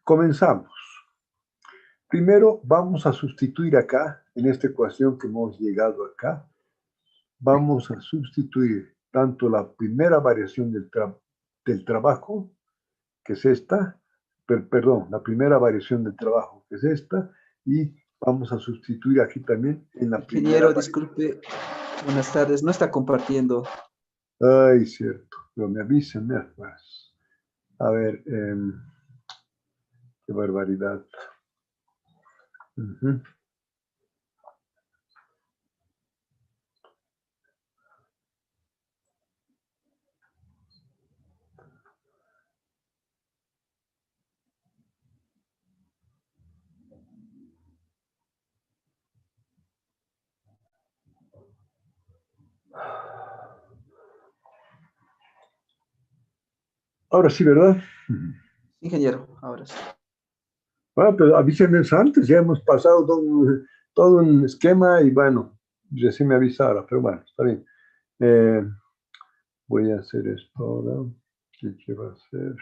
Comenzamos. Primero vamos a sustituir acá, en esta ecuación que hemos llegado acá, vamos a sustituir tanto la primera variación del trabajo, que es esta, perdón, la primera variación del trabajo, que es esta, y vamos a sustituir aquí también en la primera Ingeniero, variación. disculpe, buenas tardes, no está compartiendo. Ay, cierto, pero me avisan, pues. A ver, qué barbaridad. Ahora sí, ¿verdad? Ingeniero, ahora sí. Bueno, pero avísenme antes, ya hemos pasado todo un esquema y bueno, recién me avisaron, pero bueno, está bien. Voy a hacer esto ahora. ¿Qué quiero hacer?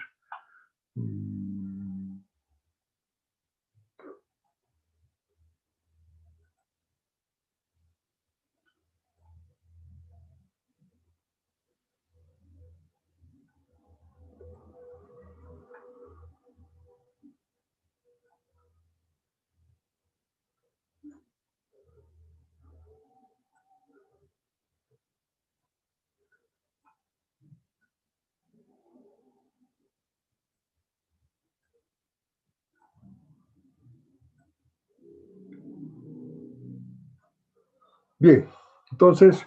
Bien, entonces,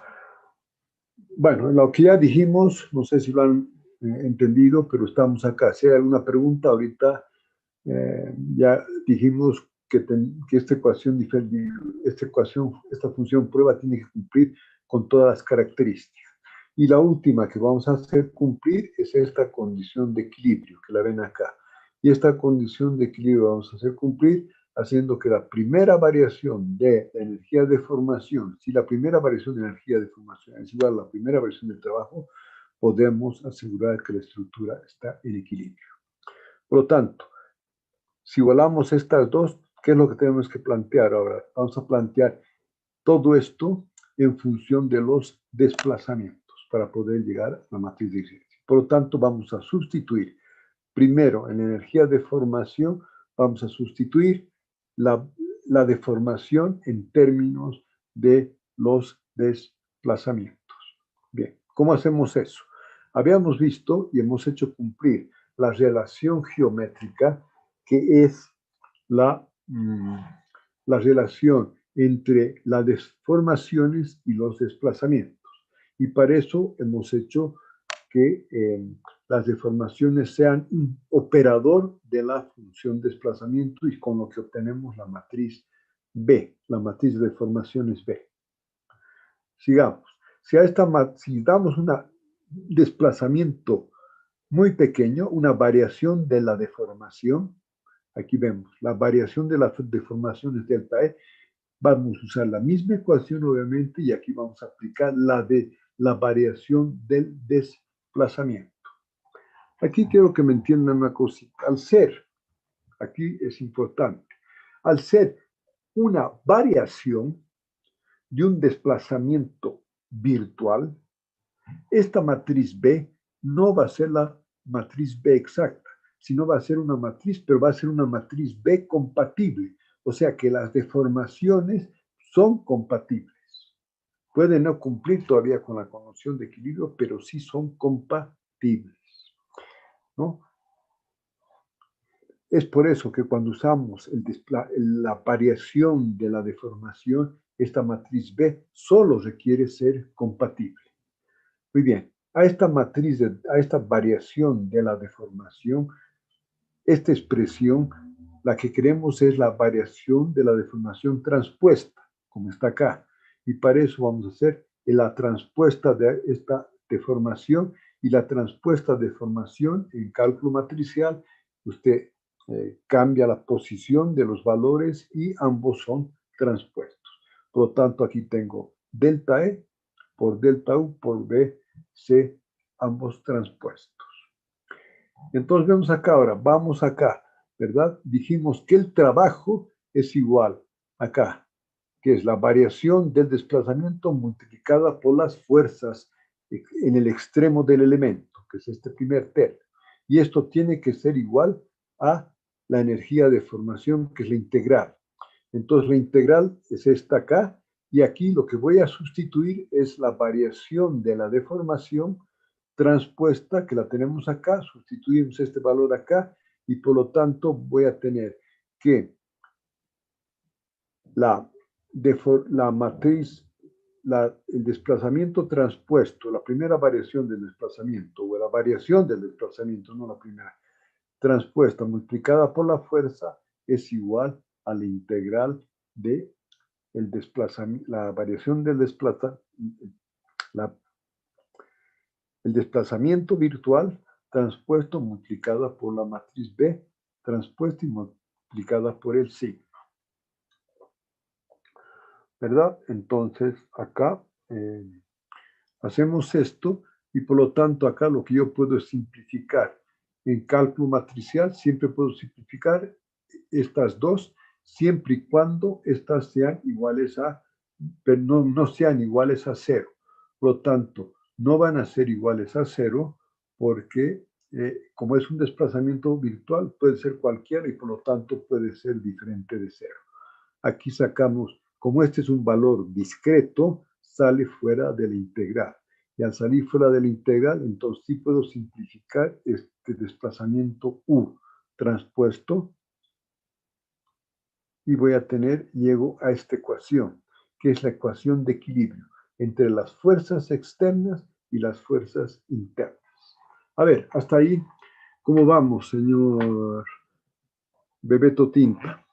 bueno, lo que ya dijimos, no sé si lo han entendido, pero estamos acá. Si hay alguna pregunta, ahorita ya dijimos que esta ecuación, esta función prueba tiene que cumplir con todas las características. Y la última que vamos a hacer cumplir es esta condición de equilibrio, que la ven acá. Y esta condición de equilibrio vamos a hacer cumplir haciendo que la primera variación de la energía de formación, si la primera variación de energía de formación es igual a la primera variación del trabajo, podemos asegurar que la estructura está en equilibrio. Por lo tanto, si igualamos estas dos, ¿qué es lo que tenemos que plantear ahora? Vamos a plantear todo esto en función de los desplazamientos para poder llegar a la matriz de eficiencia. Por lo tanto, vamos a sustituir primero en energía de formación, vamos a sustituir la deformación en términos de los desplazamientos. Bien, ¿cómo hacemos eso? Habíamos visto y hemos hecho cumplir la relación geométrica que es la relación entre las deformaciones y los desplazamientos. Y para eso hemos hecho que las deformaciones sean un operador de la función desplazamiento y con lo que obtenemos la matriz B, la matriz de deformaciones B. Sigamos. Si damos un desplazamiento muy pequeño, una variación de la deformación, aquí vemos, la variación de la deformación es delta E, vamos a usar la misma ecuación obviamente y aquí vamos a aplicar la variación del desplazamiento. Aquí quiero que me entiendan una cosita. Al ser, aquí es importante, al ser una variación de un desplazamiento virtual, esta matriz B no va a ser la matriz B exacta, sino va a ser una matriz, pero va a ser una matriz B compatible. O sea que las deformaciones son compatibles. Pueden no cumplir todavía con la condición de equilibrio, pero sí son compatibles, ¿no? Es por eso que cuando usamos la variación de la deformación, esta matriz B solo requiere ser compatible. Muy bien, a esta matriz, a esta variación de la deformación, esta expresión, la que queremos es la variación de la deformación transpuesta, como está acá. Y para eso vamos a hacer la transpuesta de esta deformación y la transpuesta deformación en cálculo matricial. Usted cambia la posición de los valores y ambos son transpuestos. Por lo tanto, aquí tengo delta E por delta U por B, C, ambos transpuestos. Entonces vemos acá ahora, vamos acá. ¿verdad? Dijimos que el trabajo es igual acá, que es la variación del desplazamiento multiplicada por las fuerzas en el extremo del elemento, que es este primer término. Y esto tiene que ser igual a la energía de formación, que es la integral. Entonces la integral es esta acá, y aquí lo que voy a sustituir es la variación de la deformación transpuesta, que la tenemos acá, sustituimos este valor acá, y por lo tanto voy a tener que la matriz, el desplazamiento transpuesto, la primera variación del desplazamiento, o la variación del desplazamiento, no la primera, transpuesta multiplicada por la fuerza, es igual a la integral de el desplazamiento, la variación del desplazamiento, el desplazamiento virtual transpuesto multiplicada por la matriz B, transpuesta y multiplicada por el signo. ¿Verdad? Entonces, acá hacemos esto, y por lo tanto acá lo que yo puedo simplificar en cálculo matricial, siempre puedo simplificar estas dos, siempre y cuando estas sean iguales a, pero no sean iguales a 0. Por lo tanto, no van a ser iguales a 0 porque como es un desplazamiento virtual, puede ser cualquiera y por lo tanto puede ser diferente de 0. Aquí sacamos, como este es un valor discreto, sale fuera de la integral. Y al salir fuera de la integral, entonces sí puedo simplificar este desplazamiento U transpuesto, y voy a tener, llego a esta ecuación, que es la ecuación de equilibrio entre las fuerzas externas y las fuerzas internas. A ver, hasta ahí, ¿cómo vamos, señor Bebeto Tinta?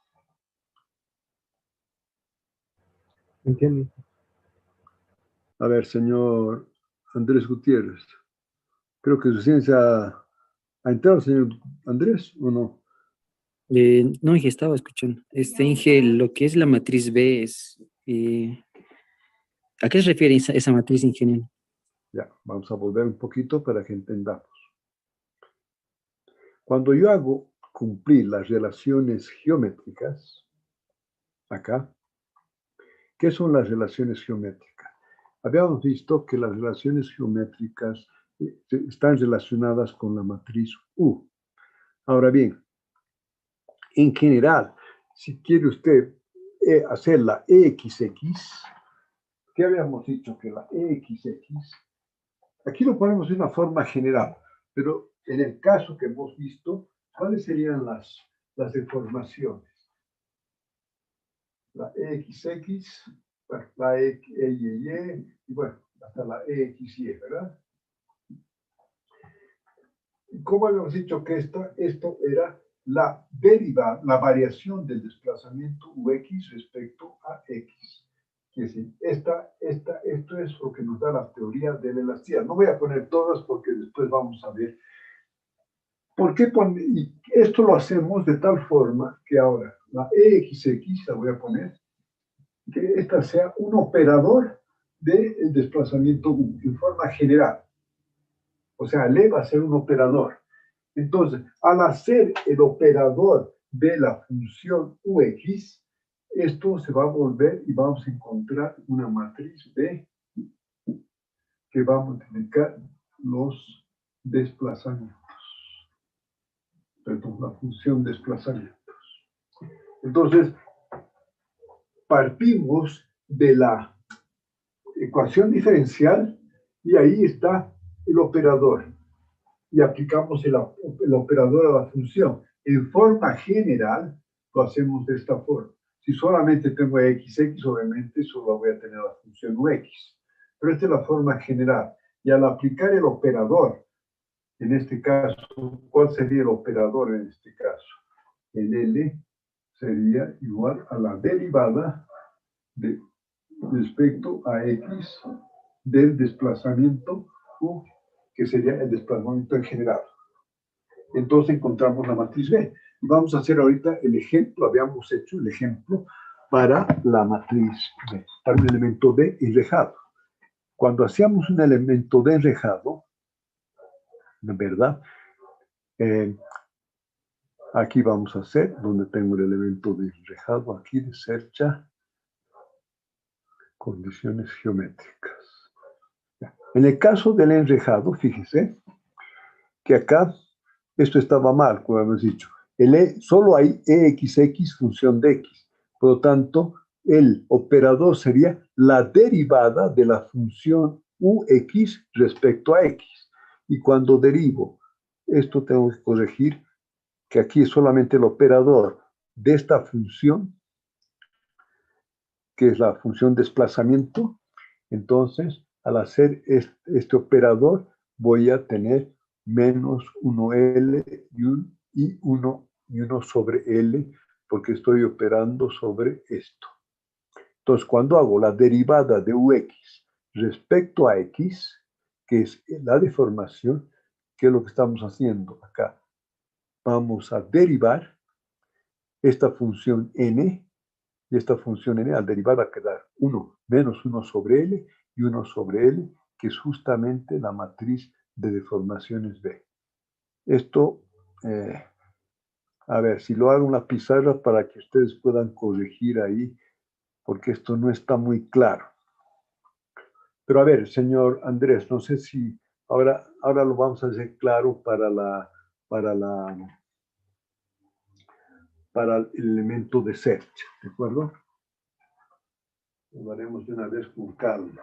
Entiendo. A ver, señor Andrés Gutiérrez. Creo que su ciencia ha entrado, señor Andrés, ¿o no? No, Inge, estaba escuchando. Inge, lo que es la matriz B es... ¿a qué se refiere esa matriz, ingeniero? Ya, vamos a volver un poquito para que entendamos. Cuando yo hago cumplir las relaciones geométricas, acá, ¿qué son las relaciones geométricas? Habíamos visto que las relaciones geométricas están relacionadas con la matriz U. Ahora bien, en general, si quiere usted hacer la EXX, ¿qué habíamos dicho? Que la EXX, aquí lo ponemos de una forma general, pero en el caso que hemos visto, ¿cuáles serían las deformaciones? La EXX, bueno, la EYY, y bueno, hasta la EXY, ¿verdad? ¿Cómo habíamos dicho que esto era la variación del desplazamiento UX respecto a X? Es decir, esto es lo que nos da la teoría de la elasticidad. No voy a poner todas porque después vamos a ver. ¿Por qué y esto lo hacemos de tal forma que ahora la EXX, la voy a poner, que esta sea un operador del desplazamiento U en forma general? O sea, le va a ser un operador. Entonces, al hacer el operador de la función UX, esto se va a volver y vamos a encontrar una matriz B que va a multiplicar los desplazamientos. Perdón, la función desplazamientos. Entonces, partimos de la ecuación diferencial y ahí está el operador. Y aplicamos el operador a la función. En forma general, lo hacemos de esta forma. Si solamente tengo XX, obviamente solo voy a tener la función UX. Pero esta es la forma general. Y al aplicar el operador, en este caso, ¿cuál sería el operador en este caso? El L sería igual a la derivada respecto a X del desplazamiento U, que sería el desplazamiento en general. Entonces encontramos la matriz B. Y vamos a hacer ahorita el ejemplo, habíamos hecho el ejemplo para la matriz B, para un elemento D enrejado. Cuando hacíamos un elemento D enrejado, ¿verdad? Aquí vamos a hacer, donde tengo el elemento de enrejado, aquí de cercha, condiciones geométricas. En el caso del enrejado, fíjese que acá esto estaba mal, como hemos dicho. Solo hay EXX función de X. Por lo tanto, el operador sería la derivada de la función UX respecto a X. Y cuando derivo, esto tengo que corregir, que aquí es solamente el operador de esta función, que es la función desplazamiento. Entonces, al hacer este operador, voy a tener menos 1L y 1 sobre L, porque estoy operando sobre esto. Entonces, cuando hago la derivada de UX respecto a X, que es la deformación, ¿qué es lo que estamos haciendo acá? Vamos a derivar esta función n, y esta función n al derivar va a quedar 1 menos 1 sobre L y 1 sobre L, que es justamente la matriz de deformaciones B. Esto, a ver, si lo hago en la pizarra para que ustedes puedan corregir ahí, porque esto no está muy claro. Pero a ver, señor Andrés, no sé si ahora lo vamos a hacer claro para el elemento de search, ¿de acuerdo? Lo haremos de una vez con calma.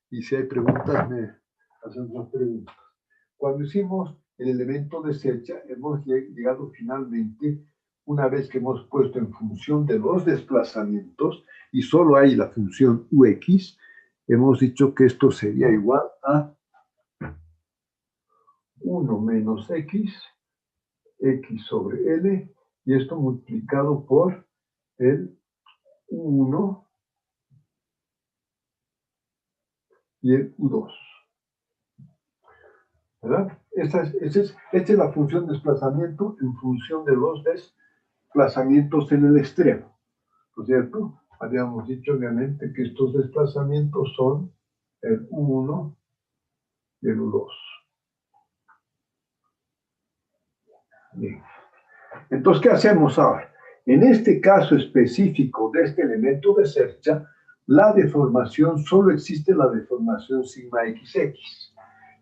Y si hay preguntas, me hacen más preguntas. Cuando hicimos el elemento de search, hemos llegado finalmente, una vez que hemos puesto en función de los desplazamientos, y solo hay la función UX, hemos dicho que esto sería igual a 1 menos X sobre L, y esto multiplicado por el 1 y el U2. ¿Verdad? Esta es la función de desplazamiento en función de los desplazamientos en el extremo. ¿No es cierto? Habíamos dicho, obviamente, que estos desplazamientos son el U1 y el U2. Bien. Entonces, ¿qué hacemos ahora? En este caso específico de este elemento de cercha, la deformación, solo existe la deformación sigma XX.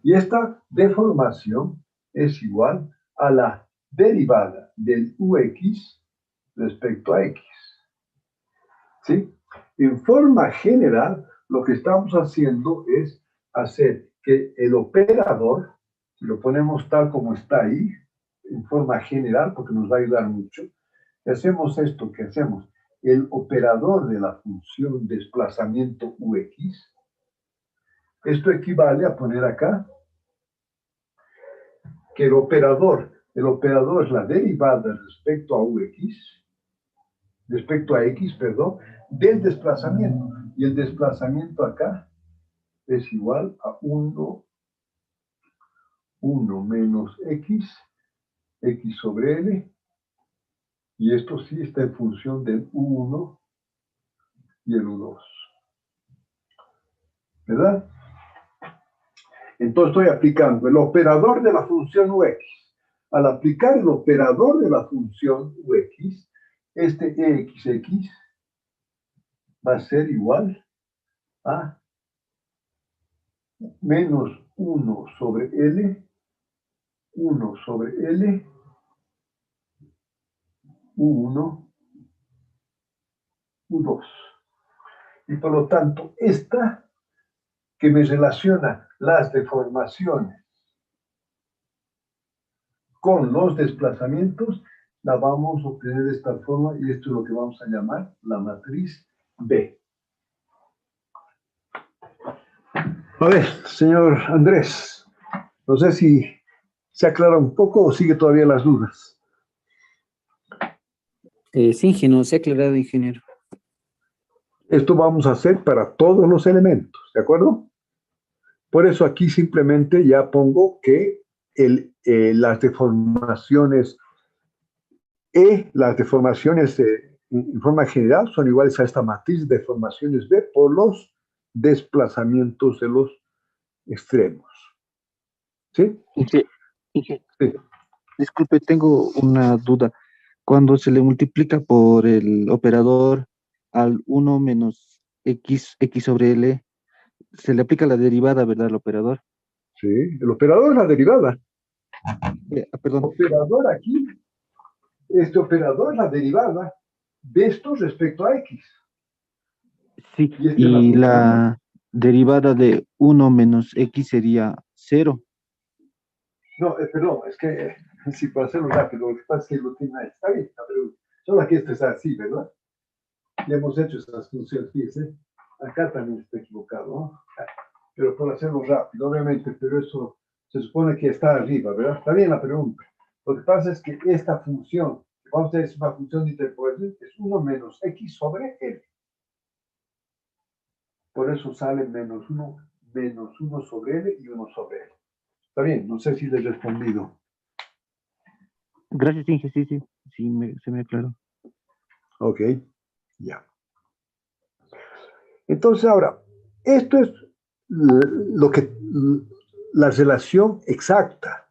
Y esta deformación es igual a la derivada del UX respecto a X. ¿Sí? En forma general, lo que estamos haciendo es hacer que el operador, si lo ponemos tal como está ahí, en forma general, porque nos va a ayudar mucho, hacemos esto que hacemos. El operador de la función desplazamiento UX, esto equivale a poner acá que el operador es la derivada respecto a X, perdón, del desplazamiento. Y el desplazamiento acá es igual a 1 menos X sobre L, y esto sí está en función del U1 y el U2. ¿Verdad? Entonces estoy aplicando el operador de la función UX. Al aplicar el operador de la función UX, este EXX va a ser igual a menos 1 sobre L, 1 sobre L, U1, U2. Y por lo tanto, esta que me relaciona las deformaciones con los desplazamientos, la vamos a obtener de esta forma, y esto es lo que vamos a llamar la matriz B. A ver, señor Andrés, no sé si se aclara un poco o sigue todavía las dudas. Sí, ingeniero, se ha aclarado, ingeniero. Esto vamos a hacer para todos los elementos, ¿de acuerdo? Por eso aquí simplemente ya pongo que las deformaciones las deformaciones en forma general son iguales a esta matriz de deformaciones B por los desplazamientos de los extremos. ¿Sí? Sí. Sí. Disculpe, tengo una duda. cuando se le multiplica por el operador al uno menos x sobre l, se le aplica la derivada, ¿verdad? Al operador. Sí, el operador es la derivada. Perdón. Operador aquí, este operador es la derivada de esto respecto a x. Sí, Y esta es la y función. la derivada de 1 menos x sería 0. No, perdón, es que sí, para hacerlo rápido, lo que pasa es que lo tiene ahí. Está bien, pero solo que esto es así, ¿verdad? Ya hemos hecho esas funciones, fíjense. Acá también está equivocado, ¿no? Pero por hacerlo rápido, obviamente, pero eso se supone que está arriba, ¿verdad? Está bien la pregunta. Lo que pasa es que esta función, vamos a decir, es una función de interpolación, es 1 menos x sobre l. Por eso sale menos 1 sobre l y 1 sobre l. Está bien, no sé si les he respondido. Gracias, Inge, sí, se me aclaró. Ok, ya. Entonces ahora, esto es lo que, la relación exacta,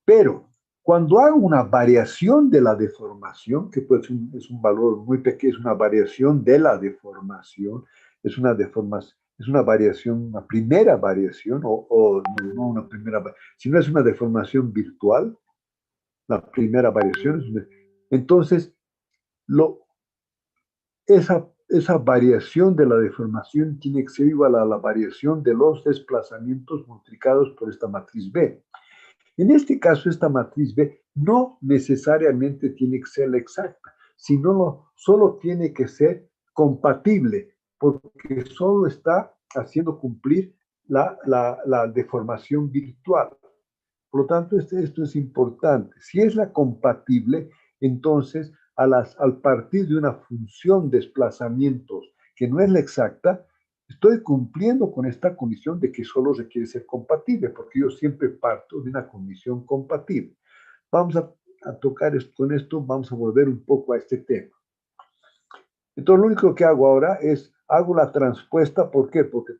pero cuando hago una variación de la deformación, que pues es un valor muy pequeño, es una variación de la deformación, es una deformación, es una variación, una primera variación, o no una primera, sino es una deformación virtual, la primera variación, entonces esa variación de la deformación tiene que ser igual a la variación de los desplazamientos multiplicados por esta matriz B. En este caso, esta matriz B no necesariamente tiene que ser la exacta, sino solo tiene que ser compatible, porque solo está haciendo cumplir la deformación virtual. Por lo tanto, esto es importante. Si es la compatible, entonces, al partir de una función de desplazamientos que no es la exacta, estoy cumpliendo con esta condición de que solo requiere ser compatible, porque yo siempre parto de una condición compatible. Vamos a tocar esto, con esto, vamos a volver un poco a este tema. Entonces, lo único que hago ahora es, hago la transpuesta, ¿por qué? Porque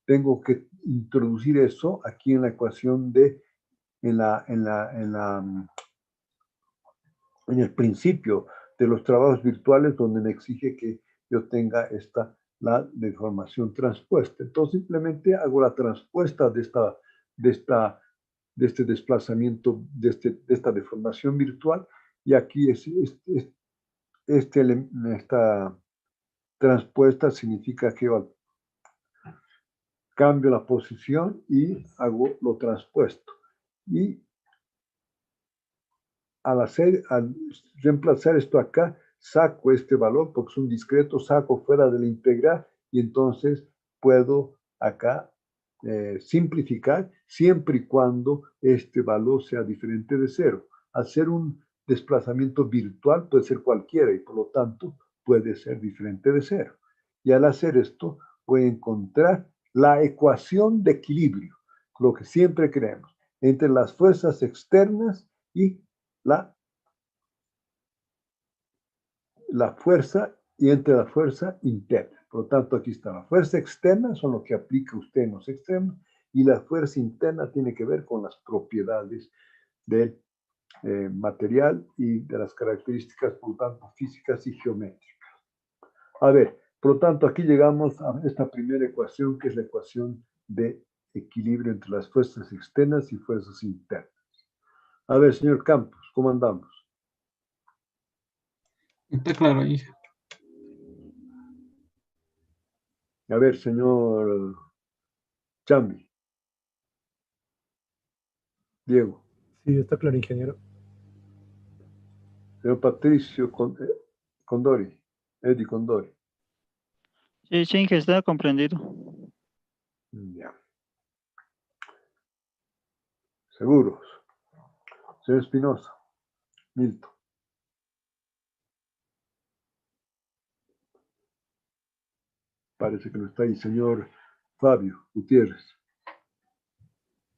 tengo que introducir eso aquí en la ecuación en el principio de los trabajos virtuales donde me exige que yo tenga la deformación transpuesta. Entonces simplemente hago la transpuesta de este desplazamiento, de esta deformación virtual, y aquí esta transpuesta significa que yo cambio la posición y hago lo transpuesto. Y al reemplazar esto acá, saco este valor porque es un discreto, saco fuera de la integral y entonces puedo acá simplificar siempre y cuando este valor sea diferente de cero. Al ser un desplazamiento virtual puede ser cualquiera y por lo tanto puede ser diferente de cero. Y al hacer esto voy a encontrar la ecuación de equilibrio, lo que siempre queremos, entre las fuerzas externas y la fuerza y entre la fuerza interna. Por lo tanto, aquí está la fuerza externa, son lo que aplica usted en los extremos, y la fuerza interna tiene que ver con las propiedades del material y de las características, por lo tanto, físicas y geométricas. A ver, por lo tanto, aquí llegamos a esta primera ecuación, que es la ecuación de equilibrio entre las fuerzas externas y fuerzas internas. A ver, señor Campos, ¿cómo andamos? Está claro, Inge. A ver, señor Chambi, Diego, Sí, está claro, ingeniero. señor Patricio Condori, Eddie Condori. Sí, sí, que está comprendido. Ya. Seguros. Señor Espinosa, Milton. Parece que no está ahí. Señor Fabio Gutiérrez.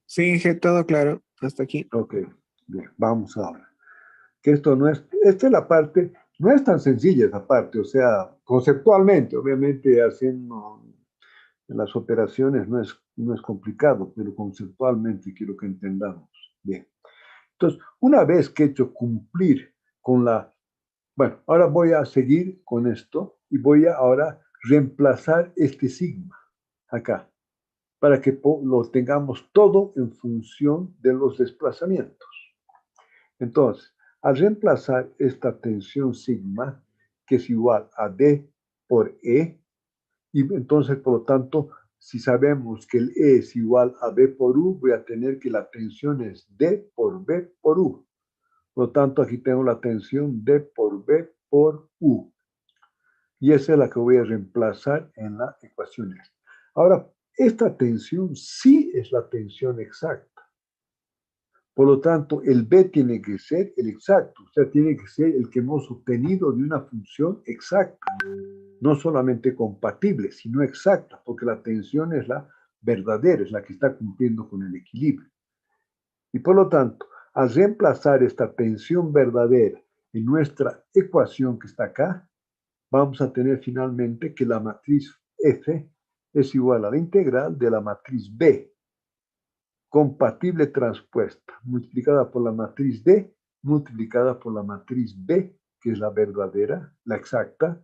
Sí, Inge, todo claro. Hasta aquí. Ok, bien, vamos ahora. Que esto no es, esta es la parte, no es tan sencilla esa parte, o sea, conceptualmente, obviamente haciendo las operaciones no es complicado, pero conceptualmente quiero que entendamos. Bien. Entonces, una vez que he hecho cumplir con la... Bueno, ahora voy a seguir con esto y voy a ahora reemplazar este sigma acá, para que lo tengamos todo en función de los desplazamientos. Entonces, al reemplazar esta tensión sigma, que es igual a D por E, y entonces, por lo tanto, si sabemos que el E es igual a B por U, voy a tener que la tensión es D por B por U. Por lo tanto, aquí tengo la tensión D por B por U. Y esa es la que voy a reemplazar en la ecuación esta. Ahora, esta tensión sí es la tensión exacta. Por lo tanto, el B tiene que ser el exacto, o sea, tiene que ser el que hemos obtenido de una función exacta. No solamente compatible, sino exacta, porque la tensión es la verdadera, es la que está cumpliendo con el equilibrio. Y por lo tanto, al reemplazar esta tensión verdadera en nuestra ecuación que está acá, vamos a tener finalmente que la matriz F es igual a la integral de la matriz B, compatible transpuesta, multiplicada por la matriz D, multiplicada por la matriz B, que es la verdadera, la exacta,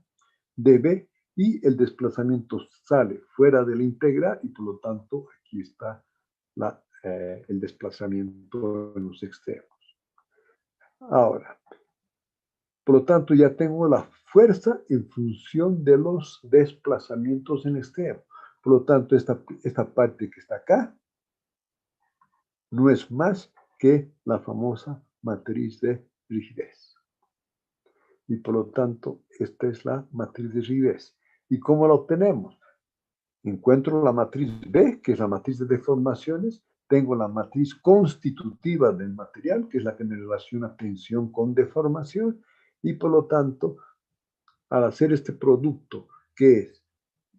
de B, y el desplazamiento sale fuera de la integral, y por lo tanto aquí está el desplazamiento en los extremos. Ahora, por lo tanto, ya tengo la fuerza en función de los desplazamientos en extremo. Por lo tanto, esta parte que está acá no es más que la famosa matriz de rigidez. Y por lo tanto, esta es la matriz de rigidez. ¿Y cómo la obtenemos? Encuentro la matriz B, que es la matriz de deformaciones. Tengo la matriz constitutiva del material, que es la que me relaciona tensión con deformación. Y por lo tanto, al hacer este producto, que es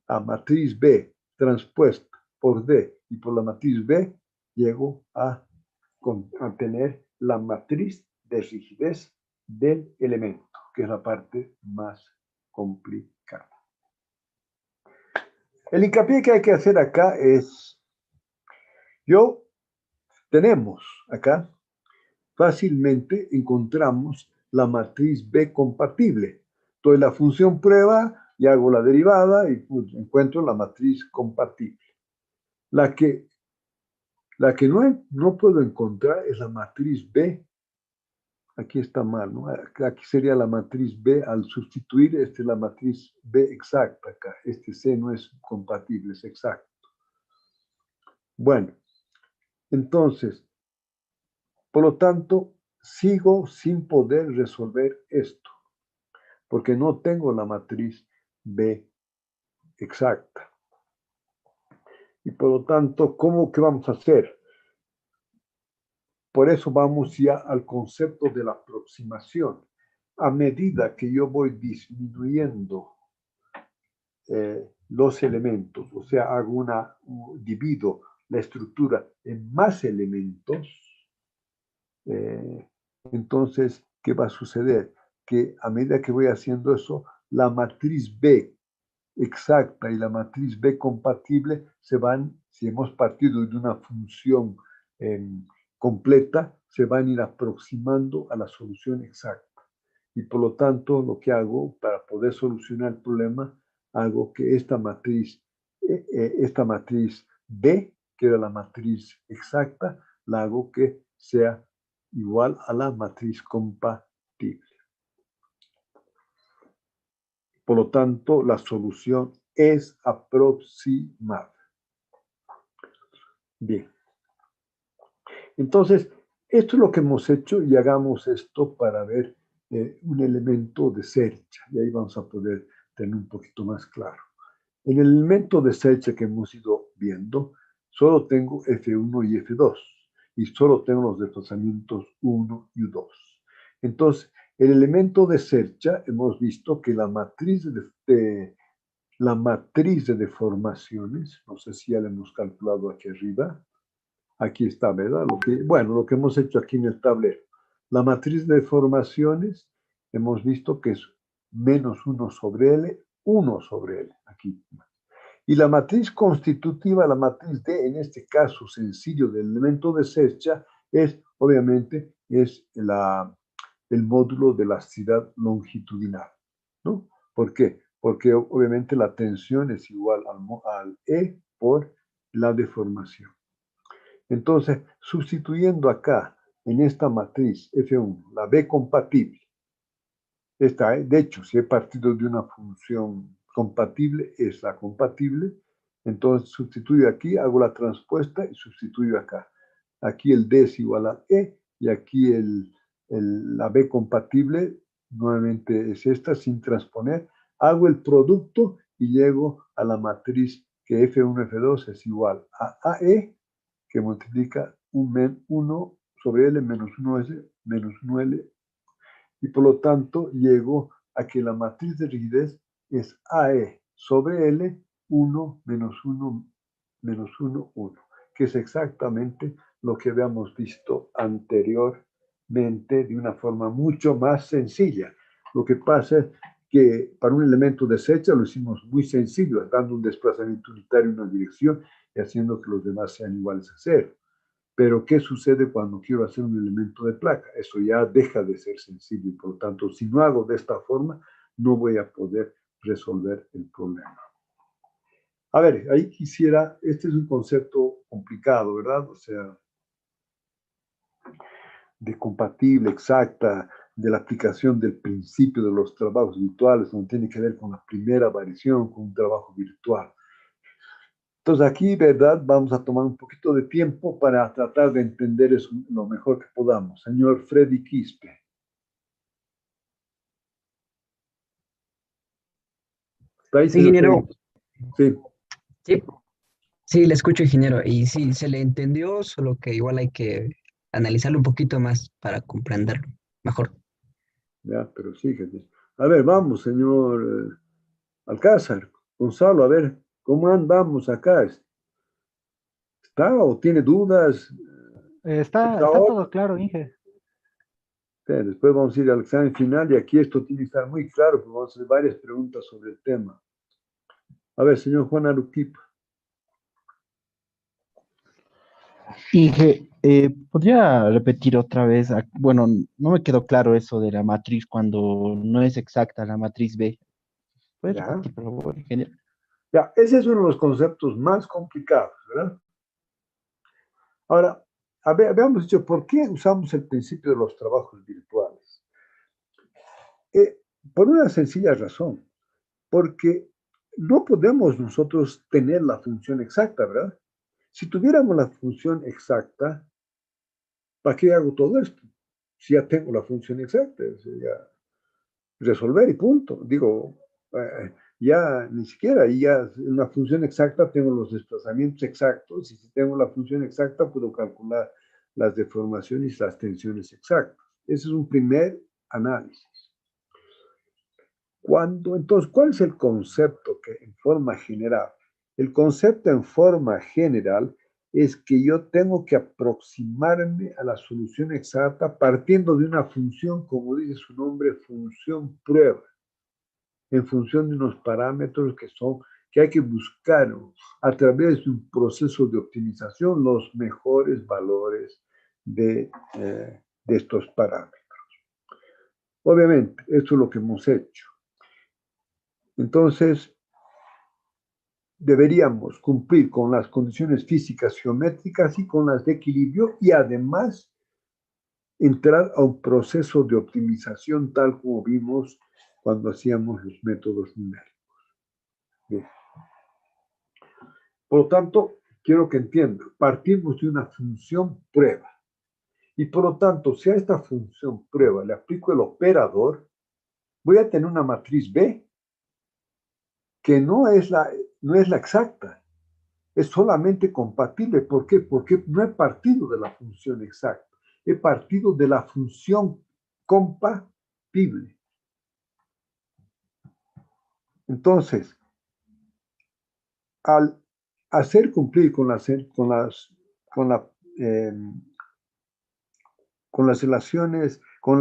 a matriz B transpuesta por D y por la matriz B, llego a tener la matriz de rigidez del elemento, que es la parte más complicada. El hincapié que hay que hacer acá es, tenemos acá, fácilmente encontramos la matriz B compatible. Entonces la función prueba y hago la derivada y pues, encuentro la matriz compatible. La que no puedo encontrar es la matriz B. Aquí está mal, ¿no? Aquí sería la matriz B al sustituir, esta es la matriz B exacta acá. Este C no es compatible, es exacto. Bueno, entonces, por lo tanto, sigo sin poder resolver esto, porque no tengo la matriz B exacta. Y por lo tanto, ¿qué vamos a hacer? Por eso vamos ya al concepto de la aproximación. A medida que yo voy disminuyendo los elementos, o sea, divido la estructura en más elementos, entonces, ¿qué va a suceder? Que a medida que voy haciendo eso, la matriz B exacta y la matriz B compatible se van, si hemos partido de una función completa, se van a ir aproximando a la solución exacta. Y por lo tanto, lo que hago para poder solucionar el problema, hago que esta matriz B, que era la matriz exacta, la hago que sea igual a la matriz compatible. Por lo tanto, la solución es aproximada. Bien. Entonces, esto es lo que hemos hecho y hagamos esto para ver un elemento de Sercha. Y ahí vamos a poder tener un poquito más claro. En el elemento de Sercha que hemos ido viendo, solo tengo F1 y F2. Y solo tengo los desplazamientos 1 y 2. Entonces, el elemento de Sercha, hemos visto que la matriz de deformaciones, no sé si ya la hemos calculado aquí arriba, aquí está, ¿verdad? lo que hemos hecho aquí en el tablero. La matriz de deformaciones, hemos visto que es menos 1 sobre L, 1 sobre L, aquí. Y la matriz constitutiva, la matriz D, en este caso sencillo del elemento de Sercha, obviamente, es la el módulo de elasticidad longitudinal, ¿no? ¿Por qué? Porque obviamente la tensión es igual al E por la deformación. Entonces, sustituyendo acá en esta matriz F1, la B compatible, esta, de hecho, si he partido de una función compatible, es la compatible, entonces sustituyo aquí, hago la transpuesta y sustituyo acá. Aquí el D es igual a E y aquí la B compatible nuevamente es esta sin transponer. Hago el producto y llego a la matriz que F1, F2 es igual a AE, que multiplica 1 sobre L menos 1S menos 1L. Y por lo tanto llego a que la matriz de rigidez es AE sobre L 1 menos 1 menos 1, 1, que es exactamente lo que habíamos visto anteriormente de una forma mucho más sencilla. Lo que pasa es que para un elemento deshecho lo hicimos muy sencillo, dando un desplazamiento unitario en una dirección y haciendo que los demás sean iguales a 0. Pero, ¿qué sucede cuando quiero hacer un elemento de placa? Eso ya deja de ser sencillo y, por lo tanto, si no hago de esta forma, no voy a poder resolver el problema. A ver, ahí quisiera, este es un concepto complicado, ¿verdad? O sea, de compatible, exacta, de la aplicación del principio de los trabajos virtuales, donde tiene que ver con la primera variación, con un trabajo virtual. Entonces aquí, ¿verdad? Vamos a tomar un poquito de tiempo para tratar de entender eso lo mejor que podamos. Señor Freddy Quispe. ¿Está ahí, Sí, señor ingeniero. Freddy? Sí. Sí, sí, le escucho, ingeniero. Y sí, se le entendió, solo que igual hay que analizarlo un poquito más para comprenderlo mejor. Ya, pero síguete. A ver, vamos, señor Alcázar. Gonzalo, a ver, ¿cómo andamos acá? ¿Está o tiene dudas? Está Ahora, todo claro, Inge. después vamos a ir al examen final y aquí esto tiene que estar muy claro, porque vamos a hacer varias preguntas sobre el tema. A ver, señor Juan Aruquip. Inge, ¿podría repetir otra vez? Bueno, no me quedó claro eso de la matriz cuando no es exacta la matriz B. ¿Puedes Ya, repetir, por favor, ingeniero? ya, ese es uno de los conceptos más complicados, ¿verdad? Ahora, habíamos dicho, ¿por qué usamos el principio de los trabajos virtuales? Por una sencilla razón, porque no podemos nosotros tener la función exacta, ¿verdad? Si tuviéramos la función exacta, ¿para qué hago todo esto? Si ya tengo la función exacta, ya resolver y punto. Digo, ya ni siquiera, ya en la función exacta tengo los desplazamientos exactos y si tengo la función exacta puedo calcular las deformaciones y las tensiones exactas. Ese es un primer análisis. Entonces, ¿cuál es el concepto que en forma general? El concepto en forma general es que yo tengo que aproximarme a la solución exacta partiendo de una función, como dice su nombre, función prueba, en función de unos parámetros que hay que buscar a través de un proceso de optimización los mejores valores de estos parámetros. Obviamente, esto es lo que hemos hecho. Entonces, deberíamos cumplir con las condiciones físicas geométricas y con las de equilibrio y además entrar a un proceso de optimización tal como vimos cuando hacíamos los métodos numéricos. Bien. Por lo tanto, quiero que entiendan, partimos de una función prueba y por lo tanto, si a esta función prueba le aplico el operador, voy a tener una matriz B que no es la exacta, es solamente compatible. ¿Por qué? Porque no he partido de la función exacta, he partido de la función compatible. Entonces, al hacer cumplir con las relaciones, con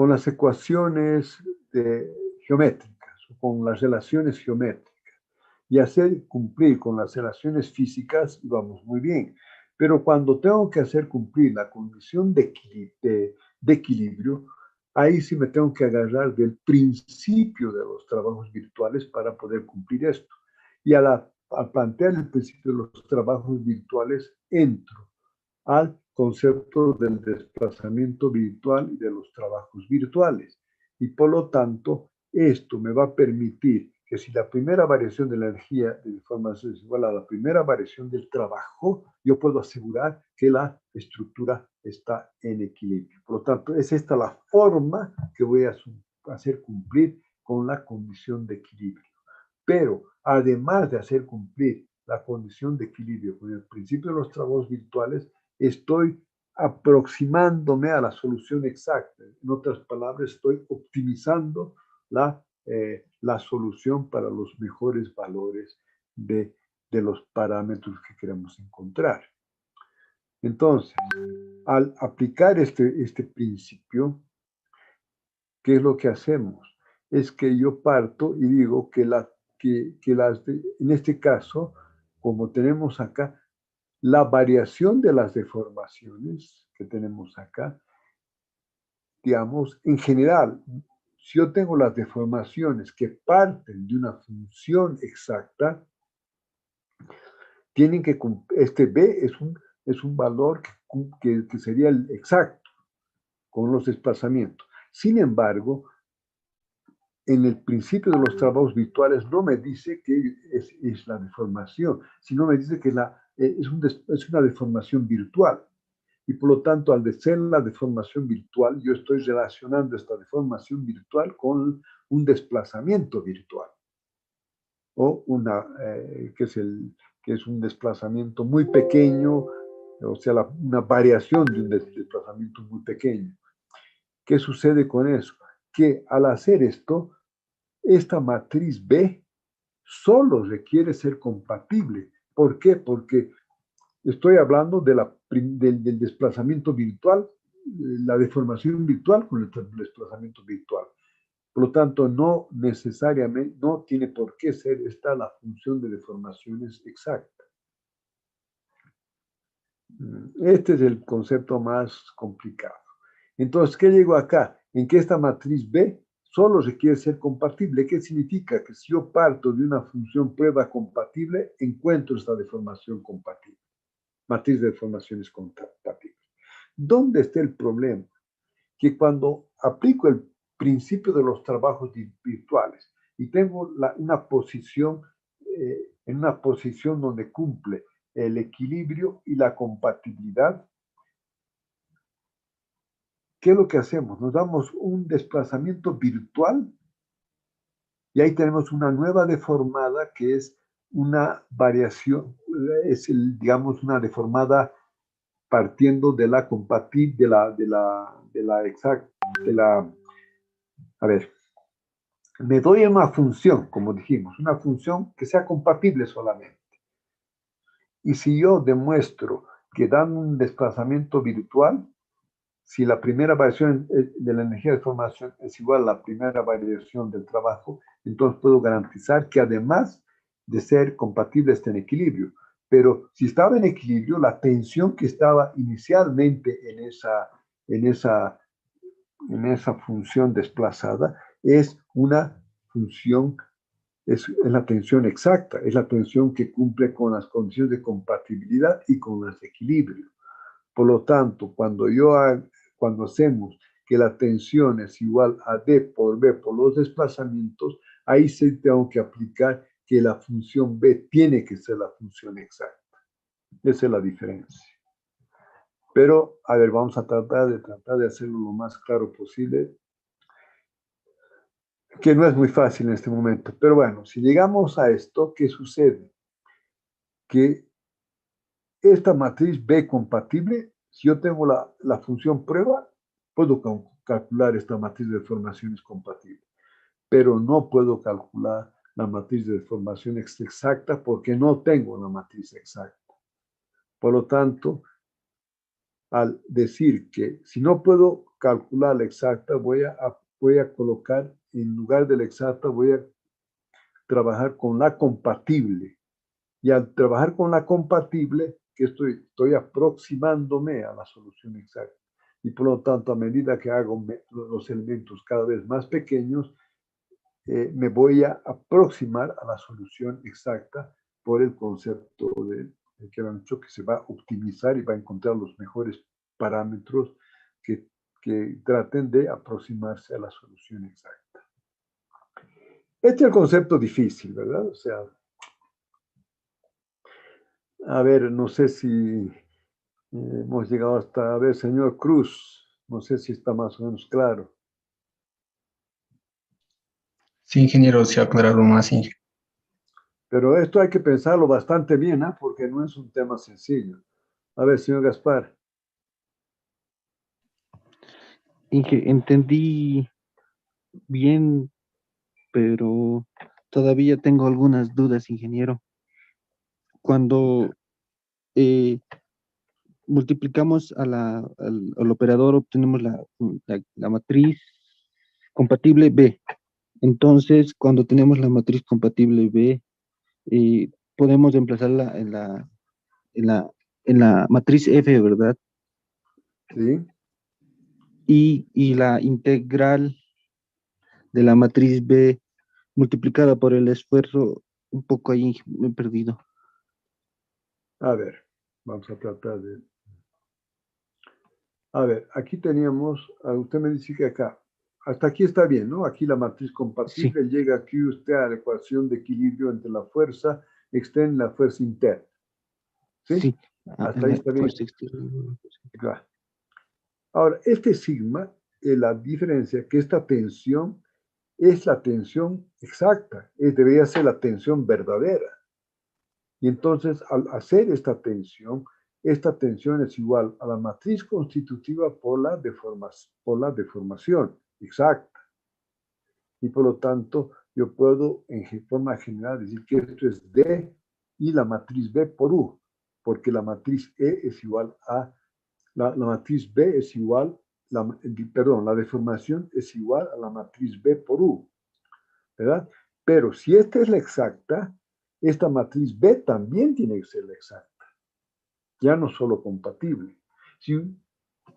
las ecuaciones geométricas, con las relaciones geométricas, y hacer cumplir con las relaciones físicas, vamos muy bien. Pero cuando tengo que hacer cumplir la condición de equilibrio, ahí sí me tengo que agarrar del principio de los trabajos virtuales para poder cumplir esto. Y al plantear el principio de los trabajos virtuales, entro al concepto del desplazamiento virtual y de los trabajos virtuales. Y por lo tanto, esto me va a permitir que si la primera variación de la energía de información es igual a la primera variación del trabajo, yo puedo asegurar que la estructura está en equilibrio. Por lo tanto, es esta la forma que voy a hacer cumplir con la condición de equilibrio. Pero además de hacer cumplir la condición de equilibrio con el principio de los trabajos virtuales, estoy aproximándome a la solución exacta. En otras palabras, estoy optimizando la solución para los mejores valores de los parámetros que queremos encontrar. Entonces, al aplicar este principio, ¿qué es lo que hacemos? Es que yo parto y digo que en este caso, como tenemos acá, la variación de las deformaciones que tenemos acá, digamos, en general, si yo tengo las deformaciones que parten de una función exacta, tienen que este B es un valor que sería el exacto con los desplazamientos. Sin embargo, en el principio de los trabajos virtuales no me dice que es la deformación, sino me dice que es una deformación virtual. Y por lo tanto, al ser la deformación virtual, yo estoy relacionando esta deformación virtual con un desplazamiento virtual. O que es un desplazamiento muy pequeño, o sea, una variación de un desplazamiento muy pequeño. ¿Qué sucede con eso? Que al hacer esto, esta matriz B solo requiere ser compatible. ¿Por qué? Porque estoy hablando del desplazamiento virtual, la deformación virtual con el desplazamiento virtual. Por lo tanto, no necesariamente, no tiene por qué ser esta la función de deformaciones exacta. Este es el concepto más complicado. Entonces, ¿qué llegó acá? En que esta matriz B solo requiere ser compatible. ¿Qué significa? Que si yo parto de una función prueba compatible, encuentro esta deformación compatible. Matriz de deformaciones compatibles. ¿Dónde está el problema? Que cuando aplico el principio de los trabajos virtuales y tengo una posición, en una posición donde cumple el equilibrio y la compatibilidad, ¿qué es lo que hacemos? Nos damos un desplazamiento virtual y ahí tenemos una nueva deformada que es una variación, digamos, una deformada partiendo de la compatibilidad, a ver, me doy una función, como dijimos, una función que sea compatible solamente. Y si yo demuestro que dan un desplazamiento virtual, si la primera variación de la energía de formación es igual a la primera variación del trabajo, entonces puedo garantizar que además de ser compatible está en equilibrio. Pero si estaba en equilibrio, la tensión que estaba inicialmente en esa función desplazada es una función, es la tensión exacta, es la tensión que cumple con las condiciones de compatibilidad y con las de equilibrio. Por lo tanto, cuando hacemos que la tensión es igual a D por B por los desplazamientos, ahí sí tengo que aplicar que la función B tiene que ser la función exacta. Esa es la diferencia. Pero, a ver, vamos a tratar de hacerlo lo más claro posible, que no es muy fácil en este momento. Pero bueno, si llegamos a esto, ¿qué sucede? Que esta matriz B compatible, si yo tengo la función prueba, puedo calcular esta matriz de deformaciones compatible, pero no puedo calcular la matriz de deformación exacta porque no tengo una matriz exacta. Por lo tanto, al decir que si no puedo calcular la exacta, voy a colocar, en lugar de la exacta, voy a trabajar con la compatible. Y al trabajar con la compatible, que estoy aproximándome a la solución exacta. Y por lo tanto, a medida que hago los elementos cada vez más pequeños, me voy a aproximar a la solución exacta por el concepto de que han dicho que se va a optimizar y va a encontrar los mejores parámetros que traten de aproximarse a la solución exacta. Este es el concepto difícil, ¿verdad? O sea, a ver, no sé si hemos llegado hasta, a ver, señor Cruz, no sé si está más o menos claro. Sí, ingeniero, se ha aclarado más, Inge. Pero esto hay que pensarlo bastante bien, ¿eh? Porque no es un tema sencillo. A ver, señor Gaspar. Inge, entendí bien, pero todavía tengo algunas dudas, ingeniero. Cuando multiplicamos al operador, obtenemos la matriz compatible B. Entonces, cuando tenemos la matriz compatible B, podemos reemplazarla en la matriz F, ¿verdad? Sí. Y la integral de la matriz B multiplicada por el esfuerzo, un poco ahí me he perdido. A ver, vamos a tratar de... A ver, aquí teníamos, usted me dice que acá, hasta aquí está bien, ¿no? Aquí la matriz compatible, sí. Llega aquí usted a la ecuación de equilibrio entre la fuerza externa y la fuerza interna. ¿Sí? Sí. Hasta ahí está bien. Claro. Ahora, este sigma, la diferencia que esta tensión es la tensión exacta, debería ser la tensión verdadera. Y entonces, al hacer esta tensión es igual a la matriz constitutiva por la deformación exacta. Y por lo tanto, yo puedo en forma general decir que esto es D y la matriz B por U, porque la matriz E es igual a, la matriz B es igual, la deformación es igual a la matriz B por U, ¿verdad? Pero si esta es la exacta, esta matriz B también tiene que ser la exacta. Ya no solo compatible.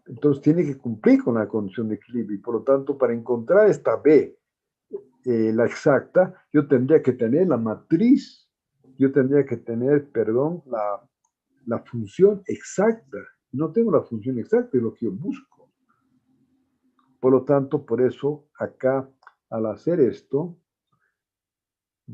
Entonces tiene que cumplir con la condición de equilibrio y por lo tanto para encontrar esta B, la exacta, yo tendría que tener la matriz, yo tendría que tener, perdón, la función exacta. No tengo la función exacta, es lo que yo busco. Por lo tanto, por eso acá, al hacer esto,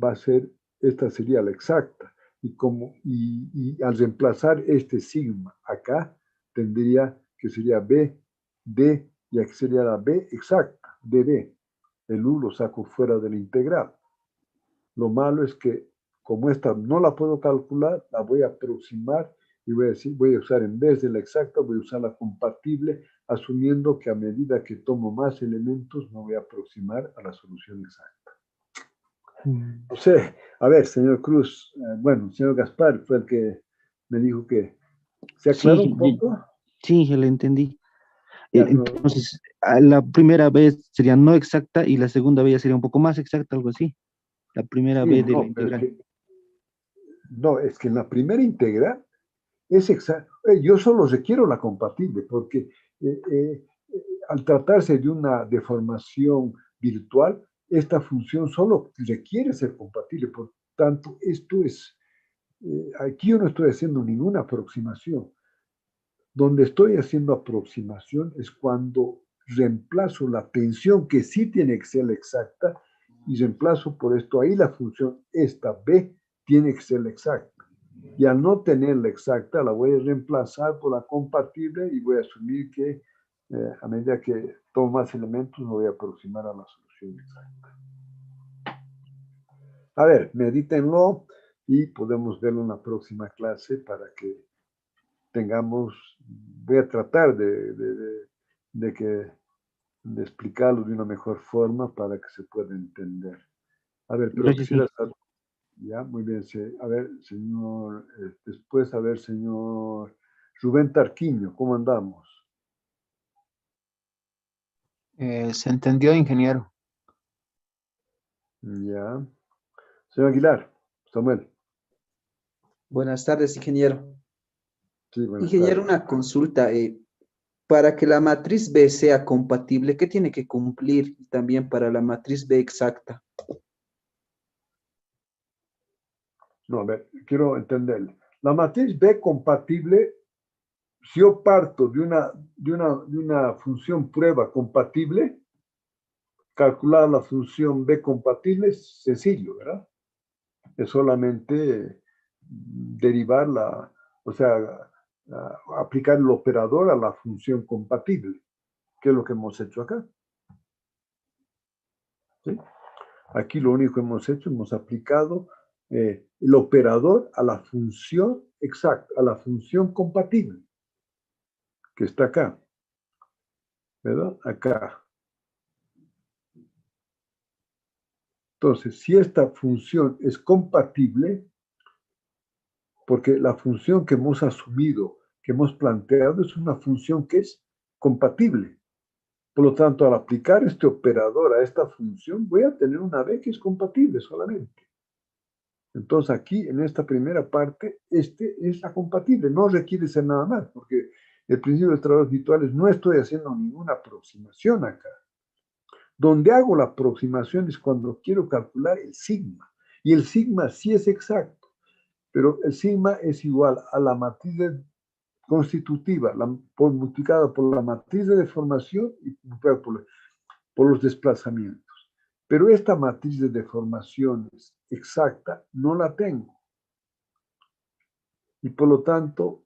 va a ser, esta sería la exacta. Y al reemplazar este sigma acá, tendría que sería B, D, y aquí sería la B exacta, DB. El U lo saco fuera de la integral. Lo malo es que, como esta no la puedo calcular, la voy a aproximar y voy a usar en vez de la exacta, voy a usar la compatible, asumiendo que a medida que tomo más elementos, me voy a aproximar a la solución exacta. No sé, a ver, señor Cruz, bueno, señor Gaspar fue el que me dijo que se aclaró un poco. Sí, ya lo entendí. Entonces, la primera vez sería no exacta y la segunda vez ya sería un poco más exacta, algo así. La primera vez de la integral. Es que en la primera integral es exacta. Yo solo requiero la compatible porque al tratarse de una deformación virtual, esta función solo requiere ser compatible. Por tanto, esto es, aquí yo no estoy haciendo ninguna aproximación. Donde estoy haciendo aproximación es cuando reemplazo la tensión que sí tiene que ser la exacta y reemplazo por esto ahí la función esta B tiene que ser la exacta. Y al no tener la exacta la voy a reemplazar por la compatible y voy a asumir que a medida que tomo más elementos me voy a aproximar a la solución exacta. A ver, medítenlo y podemos verlo en la próxima clase para que tengamos, voy a tratar de explicarlo de una mejor forma para que se pueda entender. A ver, pero quisiera saber, ya, muy bien, a ver, señor, después, a ver, señor Rubén Tarquiño, ¿cómo andamos? Se entendió, ingeniero. Ya. Señor Aguilar, Samuel. Buenas tardes, ingeniero. Sí, buenas Ingeniero, tardes. una consulta. Para que la matriz B sea compatible, ¿qué tiene que cumplir también para la matriz B exacta? No, a ver, quiero entenderle. La matriz B compatible, si yo parto de una función prueba compatible, calcular la función B compatible es sencillo, ¿verdad? Es solamente derivar o sea, aplicar el operador a la función compatible, que es lo que hemos hecho acá. ¿Sí? Aquí lo único que hemos hecho, hemos aplicado el operador a la función exacta, a la función compatible, que está acá, ¿verdad? Acá. Entonces, si esta función es compatible, porque la función que hemos asumido, que hemos planteado, es una función que es compatible. Por lo tanto, al aplicar este operador a esta función, voy a tener una B que es compatible solamente. Entonces, aquí, en esta primera parte, este es la compatible, no requiere ser nada más, porque el principio de trabajos virtuales no estoy haciendo ninguna aproximación acá. Donde hago la aproximación es cuando quiero calcular el sigma, y el sigma sí es exacto, pero el sigma es igual a la matriz constitutiva, multiplicada por la matriz de deformación y multiplicada por los desplazamientos. Pero esta matriz de deformaciones exacta no la tengo. Y por lo tanto,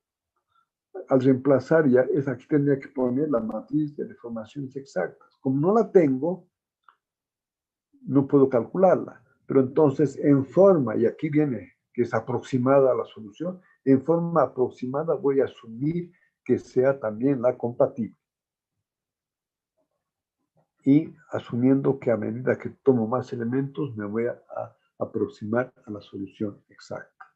al reemplazar ya, aquí tendría que poner la matriz de deformaciones exactas. Como no la tengo, no puedo calcularla. Pero entonces, en forma, y aquí viene que es aproximada a la solución, en forma aproximada voy a asumir que sea también la compatible. Y asumiendo que a medida que tomo más elementos, me voy a aproximar a la solución exacta.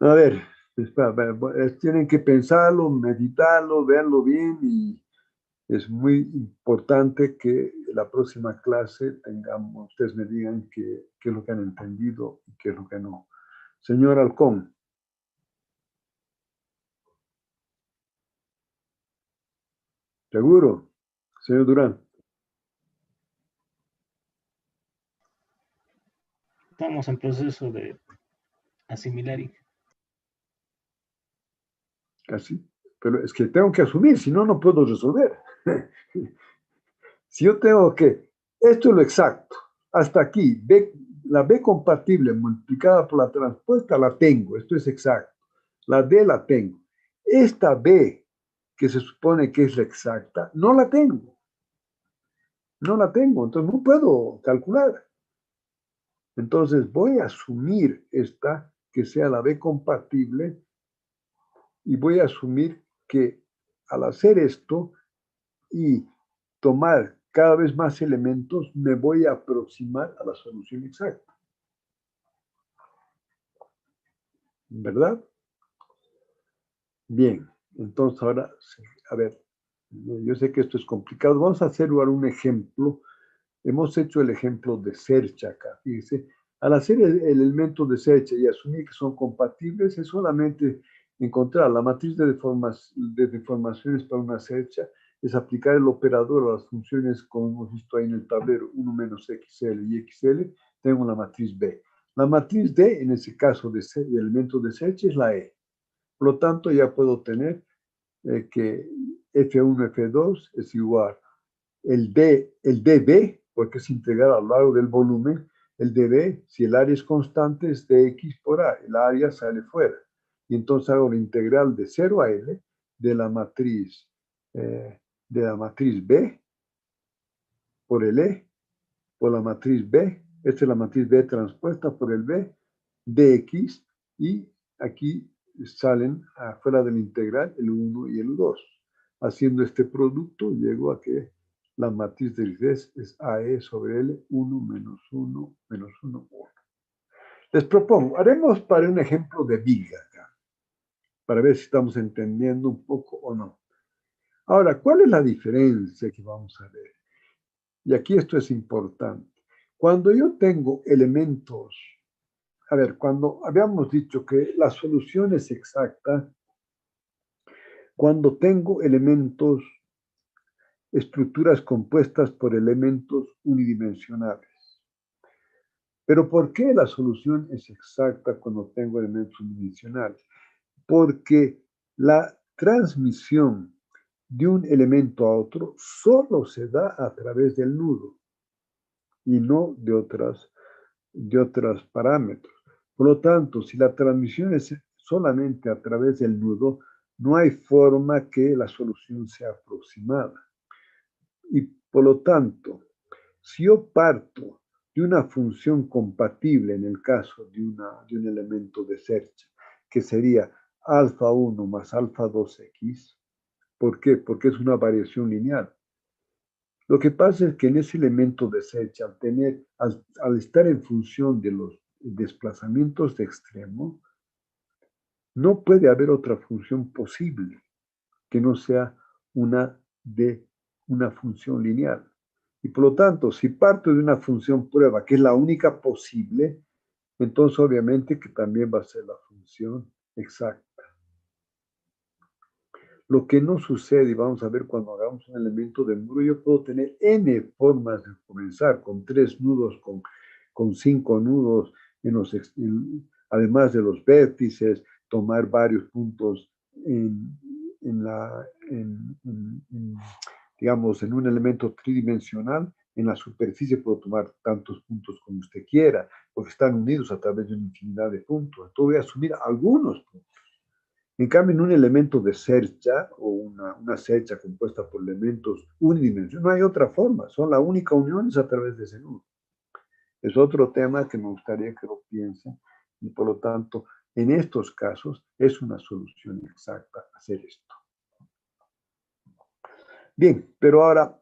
A ver, tienen que pensarlo, meditarlo, verlo bien, y es muy importante que la próxima clase ustedes me digan qué es lo que han entendido y qué es lo que no. Señor Halcón. ¿Seguro? Señor Durán. Estamos en proceso de asimilar. Casi. Pero es que tengo que asumir, si no, no puedo resolver. Si yo tengo esto es lo exacto, hasta aquí, la B compatible multiplicada por la transpuesta la tengo, esto es exacto. La D la tengo. Esta B, que se supone que es la exacta, no la tengo. No la tengo, entonces no puedo calcular. Entonces voy a asumir esta, que sea la B compatible, y voy a asumir que al hacer esto y tomar cada vez más elementos, me voy a aproximar a la solución exacta. ¿Verdad? Bien, entonces ahora, a ver, yo sé que esto es complicado. Vamos a hacer un ejemplo. Hemos hecho el ejemplo de search acá. Fíjense, al hacer el elemento de search y asumir que son compatibles, es solamente encontrar la matriz de deformaciones para una search, es aplicar el operador a las funciones como hemos visto ahí en el tablero, 1 menos XL y XL, tengo la matriz B. La matriz D, en ese caso de elemento de search, es la E. Por lo tanto, ya puedo tener que F1, F2 es igual el dB, porque es integral a lo largo del volumen, el dB, si el área es constante, es dx por A, el área sale fuera. Y entonces hago la integral de 0 a L de la matriz B por el E, por la matriz B, esta es la matriz B transpuesta por el B, dx, y aquí salen afuera de la integral el 1 y el 2. Haciendo este producto, llego a que la matriz de Rives es AE sobre L, 1 menos 1 menos 1, 1. Les propongo, haremos para un ejemplo de viga acá, para ver si estamos entendiendo un poco o no. Ahora, ¿cuál es la diferencia que vamos a ver? Y aquí esto es importante. Cuando yo tengo elementos a ver, cuando habíamos dicho que la solución es exacta, cuando tengo elementos, estructuras compuestas por elementos unidimensionales. Pero ¿por qué la solución es exacta cuando tengo elementos unidimensionales? Porque la transmisión de un elemento a otro solo se da a través del nudo y no de otros parámetros. Por lo tanto, si la transmisión es solamente a través del nudo, no hay forma que la solución sea aproximada. Y por lo tanto, si yo parto de una función compatible en el caso de un elemento de Serge, que sería alfa 1 más alfa 2x, ¿por qué? Porque es una variación lineal. Lo que pasa es que en ese elemento de Serge, al estar en función de los desplazamientos de extremo, no puede haber otra función posible que no sea una función lineal. Y por lo tanto, si parto de una función prueba, que es la única posible, entonces obviamente que también va a ser la función exacta. Lo que no sucede, y vamos a ver cuando hagamos un elemento de muro, yo puedo tener n formas de comenzar, con 3 nudos, con 5 nudos, además de los vértices, tomar varios puntos digamos, en un elemento tridimensional. En la superficie puedo tomar tantos puntos como usted quiera, porque están unidos a través de una infinidad de puntos. Entonces voy a asumir algunos puntos. En cambio, en un elemento de cercha o una cercha compuesta por elementos unidimensionales, no hay otra forma, son la única unión es a través de ese nudo. Es otro tema que me gustaría que lo piensen y por lo tanto, en estos casos es una solución exacta hacer esto. Bien, pero ahora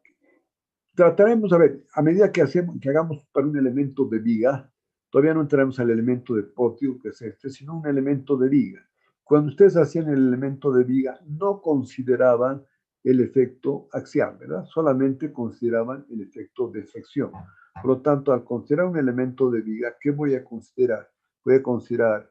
trataremos, a ver, a medida que hagamos para un elemento de viga, todavía no entraremos al elemento de potio, que es este, sino un elemento de viga. Cuando ustedes hacían el elemento de viga, no consideraban el efecto axial, ¿verdad? Solamente consideraban el efecto de flexión. Por lo tanto, al considerar un elemento de viga, ¿qué voy a considerar? Voy a considerar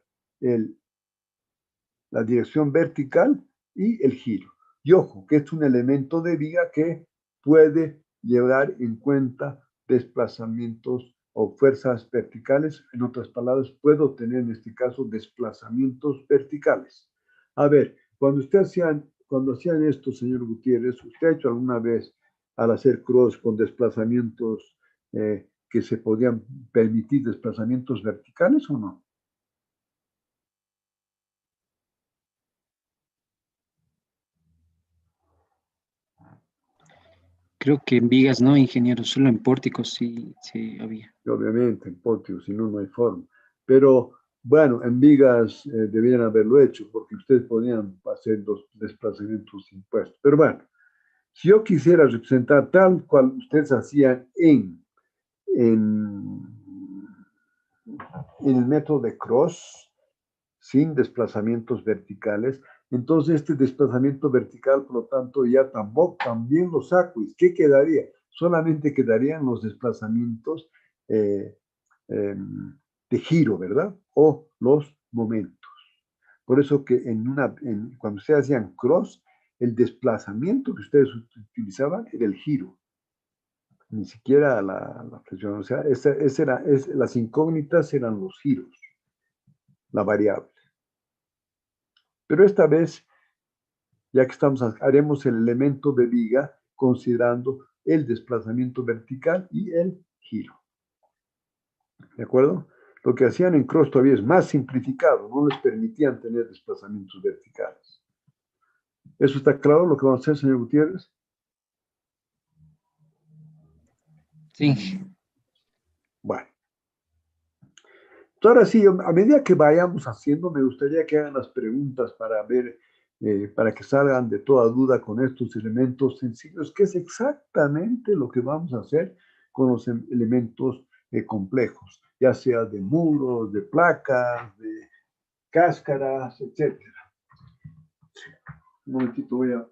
la dirección vertical y el giro. Y ojo, que es un elemento de viga que puede llevar en cuenta desplazamientos o fuerzas verticales. En otras palabras, puedo tener en este caso desplazamientos verticales. A ver, cuando hacían esto, señor Gutiérrez, ¿usted ha hecho alguna vez al hacer cross con desplazamientos que se podían permitir desplazamientos verticales o no? Creo que en vigas no, ingeniero, solo en pórticos sí había. Obviamente, en pórticos, si no, no hay forma. Pero bueno, en vigas debían haberlo hecho, porque ustedes podían hacer los desplazamientos impuestos. Pero bueno, si yo quisiera representar tal cual ustedes hacían en el método de Cross, sin desplazamientos verticales, entonces este desplazamiento vertical, por lo tanto, ya también lo saco. ¿Y qué quedaría? Solamente quedarían los desplazamientos de giro, ¿verdad? O los momentos. Por eso que cuando ustedes hacían cross, el desplazamiento que ustedes utilizaban era el giro, ni siquiera la flexión. O sea, las incógnitas eran los giros, la variable. Pero esta vez, ya que haremos el elemento de viga considerando el desplazamiento vertical y el giro. ¿De acuerdo? Lo que hacían en cross todavía es más simplificado, no les permitían tener desplazamientos verticales. ¿Eso está claro lo que vamos a hacer, señor Gutiérrez? Sí. Bueno. Ahora sí, a medida que vayamos haciendo, me gustaría que hagan las preguntas para ver, para que salgan de toda duda con estos elementos sencillos, que es exactamente lo que vamos a hacer con los elementos complejos, ya sea de muros, de placas, de cáscaras, etc. Un momentito, voy a...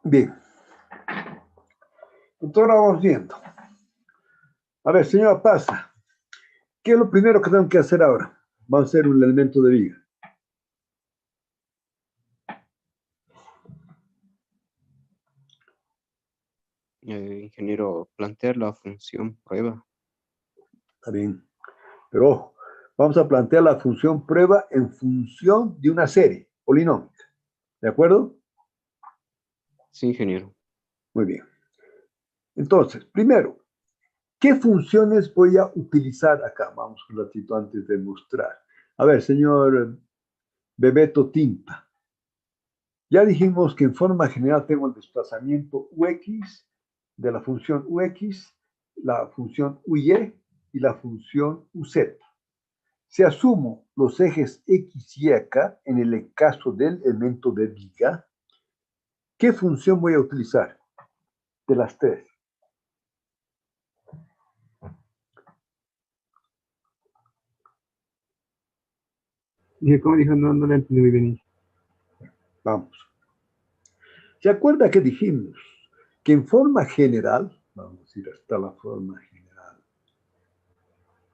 Bien. Entonces ahora vamos viendo. A ver, señora Pasa, ¿qué es lo primero que tengo que hacer ahora? Vamos a hacer un elemento de viga. Ingeniero, plantear la función prueba. Está bien. Pero ojo, vamos a plantear la función prueba en función de una serie polinómica. ¿De acuerdo? Sí, ingeniero. Muy bien. Entonces, primero, ¿qué funciones voy a utilizar acá? Vamos un ratito antes de mostrar. A ver, señor Bebeto Tinta. Ya dijimos que en forma general tengo el desplazamiento ux de la función ux, la función uy y la función uz. Si asumo los ejes x y acá, en el caso del elemento de viga, ¿qué función voy a utilizar de las tres? ¿Cómo dijo? No, no lo entendí muy bien. Vamos. ¿Se acuerda que dijimos que en forma general, vamos a ir hasta la forma general,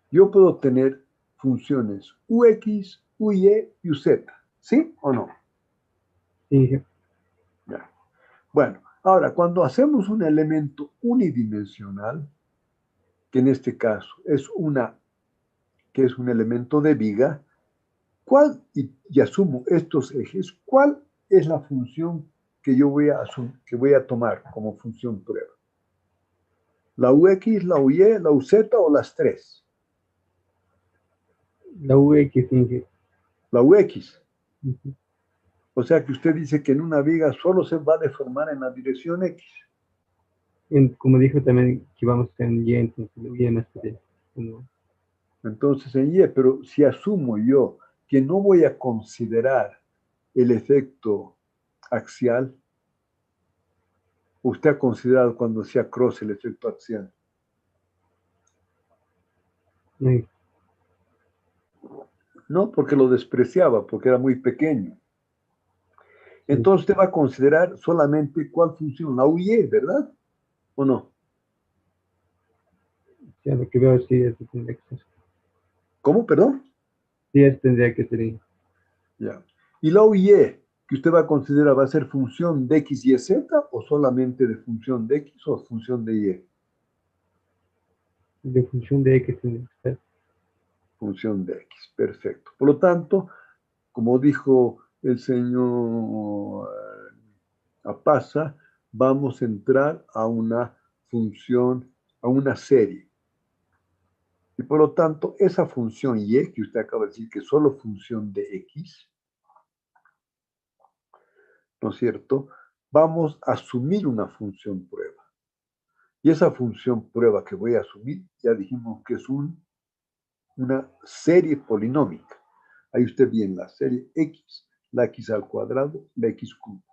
yo puedo tener funciones ux, uy y uz? ¿Sí o no? Sí. Ya. Bueno, ahora, cuando hacemos un elemento unidimensional, que en este caso es un elemento de viga, ¿cuál, y asumo estos ejes, cuál es la función que yo voy a tomar como función prueba? ¿La ux, la uy, la uz o las tres? La UX, sí. La ux. O sea que usted dice que en una viga solo se va a deformar en la dirección x. Como dijo también que vamos en Y, entonces lo Y no sería. Entonces en y, pero si asumo yo que no voy a considerar el efecto axial, usted ha considerado cuando hacía cross el efecto axial. Sí. No, porque lo despreciaba, porque era muy pequeño. Entonces usted va a considerar solamente cuál función, la uy, ¿verdad? ¿O no? Ya lo que veo, sí, eso tendría que ser. ¿Cómo, perdón? Sí, eso tendría que ser. Ya. ¿Y la uy que usted va a considerar va a ser función de x, y, z o solamente de función de x o función de y? De función de X tendría que ser. Función de x, perfecto. Por lo tanto, como dijo el señor Apasa, vamos a entrar a una función, a una serie. Y por lo tanto, esa función y, que usted acaba de decir que es solo función de x, ¿no es cierto? Vamos a asumir una función prueba. Y esa función prueba que voy a asumir, ya dijimos que es una serie polinómica. Ahí usted viene la serie x, la x al cuadrado, la x cubo.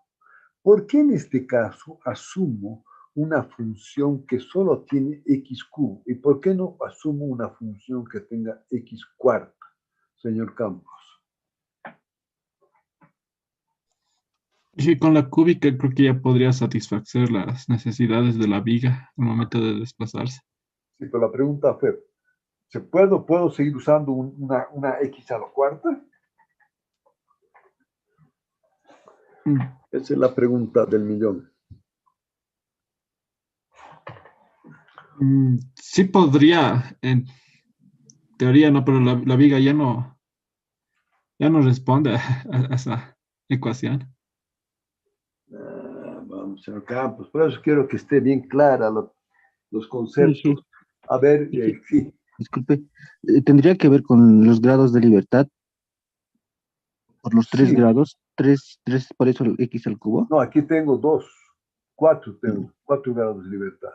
¿Por qué en este caso asumo una función que solo tiene x cubo? ¿Y por qué no asumo una función que tenga x cuarta, señor Campos? Sí, con la cúbica creo que ya podría satisfacer las necesidades de la viga al momento de desplazarse. Sí, pero la pregunta fue, ¿puedo seguir usando una x a la cuarta? Esa es la pregunta del millón. Sí podría, en teoría no, pero la viga ya no responde a esa ecuación. Vamos, señor Campos, por eso quiero que esté bien clara los conceptos. A ver, sí. Disculpe, ¿tendría que ver con los grados de libertad? Por los 3 Sí. grados, 3, por eso el x al cubo. No, aquí tengo 4 grados de libertad.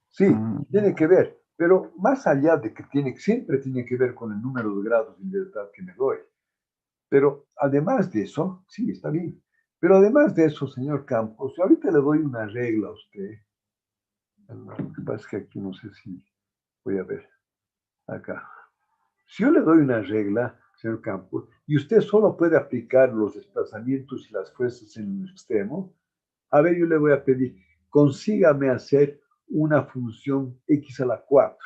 Sí, tiene que ver, pero más allá de que siempre tiene que ver con el número de grados de libertad que me doy. Pero además de eso, sí, está bien. Pero además de eso, señor Campos, yo ahorita le doy una regla a usted. Lo que pasa es que aquí no sé si voy a ver. Acá. Si yo le doy una regla, señor Campos, y usted solo puede aplicar los desplazamientos y las fuerzas en un extremo. A ver, yo le voy a pedir, consígame hacer una función x a la 4.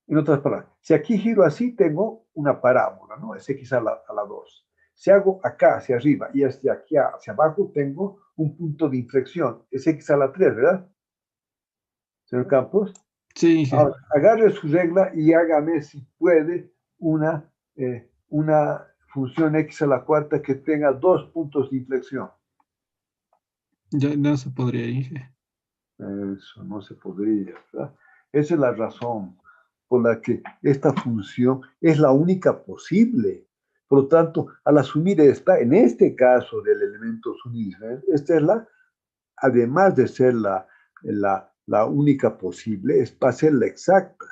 En otras palabras, si aquí giro así, tengo una parábola, ¿no? Es x a la 2. Si hago acá hacia arriba y hacia aquí hacia abajo, tengo un punto de inflexión. Es x a la 3, ¿verdad? Señor Campos. Sí. Ahora, agarre su regla y hágame, si puede, una función x a la 4 que tenga 2 puntos de inflexión. Ya no se podría ir. Eso no se podría, ¿verdad? Esa es la razón por la que esta función es la única posible. Por lo tanto, al asumir esta, en este caso del elemento unidimensional, esta es además de ser la única posible, va a ser la exacta.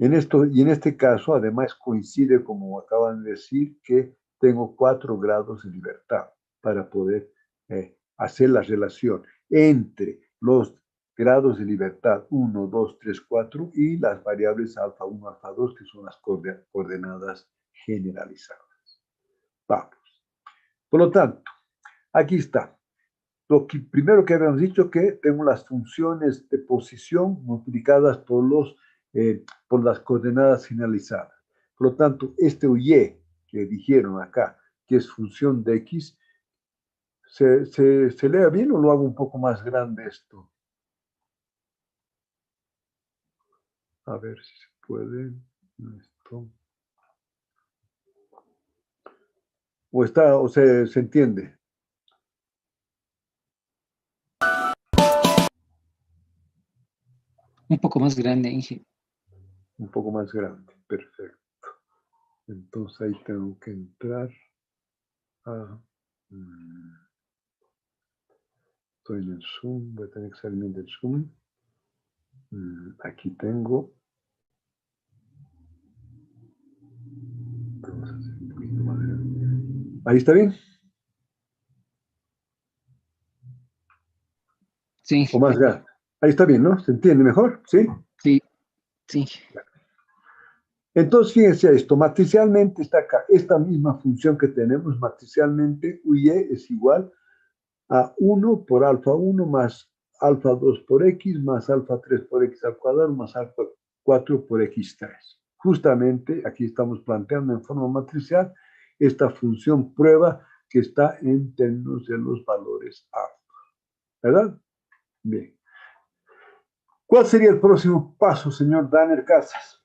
Y en este caso, además, coincide, como acaban de decir, que tengo 4 grados de libertad para poder hacer la relación entre los grados de libertad 1, 2, 3, 4 y las variables alfa 1, alfa 2, que son las coordenadas generalizadas. Vamos. Por lo tanto, aquí está. Lo que primero que habíamos dicho, que tengo las funciones de posición multiplicadas por las coordenadas generalizadas. Por lo tanto, este y que dijeron acá, que es función de x, ¿se lea bien o lo hago un poco más grande esto? A ver si se puede. Esto. O se entiende. Un poco más grande, Inge. Un poco más grande, perfecto. Entonces ahí tengo que entrar a... Estoy en el Zoom, voy a tener que salirme del Zoom. Aquí tengo... Vamos a hacer un poquito más grande. ¿Ahí está bien? Sí. O más grande. Ahí está bien, ¿no? ¿Se entiende mejor? ¿Sí? Sí, sí. Entonces, fíjense esto, matricialmente está acá, esta misma función que tenemos, matricialmente, y es igual a 1 por alfa 1 más alfa 2 por x más alfa 3 por x al cuadrado más alfa 4 por x3. Justamente aquí estamos planteando en forma matricial esta función prueba que está en términos de los valores alfa. ¿Verdad? Bien. ¿Cuál sería el próximo paso, señor Danner Casas?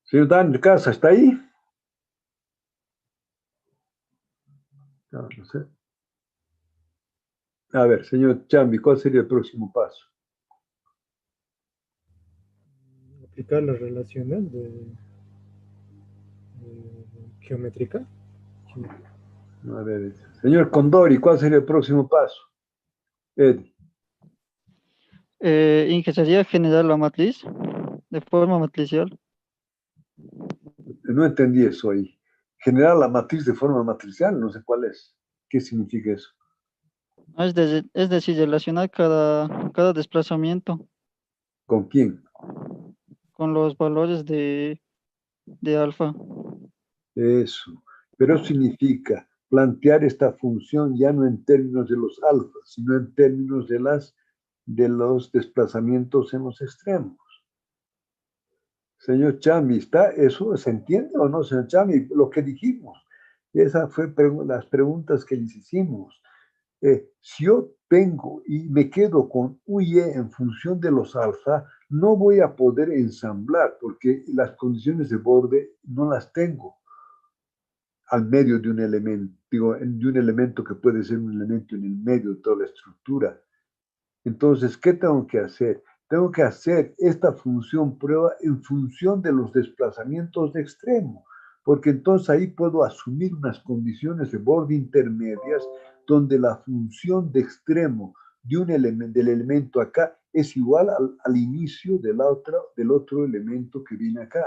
Señor Danner Casas, ¿está ahí? No sé. A ver, señor Chambi, ¿cuál sería el próximo paso? Aplicar las relaciones geométrica. A ver, señor Condori, ¿cuál sería el próximo paso? Eddie. Inge, sería generar la matriz de forma matricial. No entendí eso ahí. Generar la matriz de forma matricial, no sé cuál es. ¿Qué significa eso? Es decir, relacionar cada desplazamiento ¿Con quién? con los valores de alfa. Eso. Pero significa plantear esta función ya no en términos de los alfas, sino en términos de los desplazamientos en los extremos. Señor Chami, ¿eso se entiende o no, señor Chami? Lo que dijimos. Esas fue las preguntas que les hicimos. Si yo tengo y me quedo con y en función de los alfa, no voy a poder ensamblar porque las condiciones de borde no las tengo al medio de un elemento, de un elemento que puede ser un elemento en el medio de toda la estructura. Entonces, ¿qué tengo que hacer? Tengo que hacer esta función prueba en función de los desplazamientos de extremo, porque entonces ahí puedo asumir unas condiciones de borde intermedias donde la función de extremo de del elemento acá es igual al inicio del otro elemento que viene acá.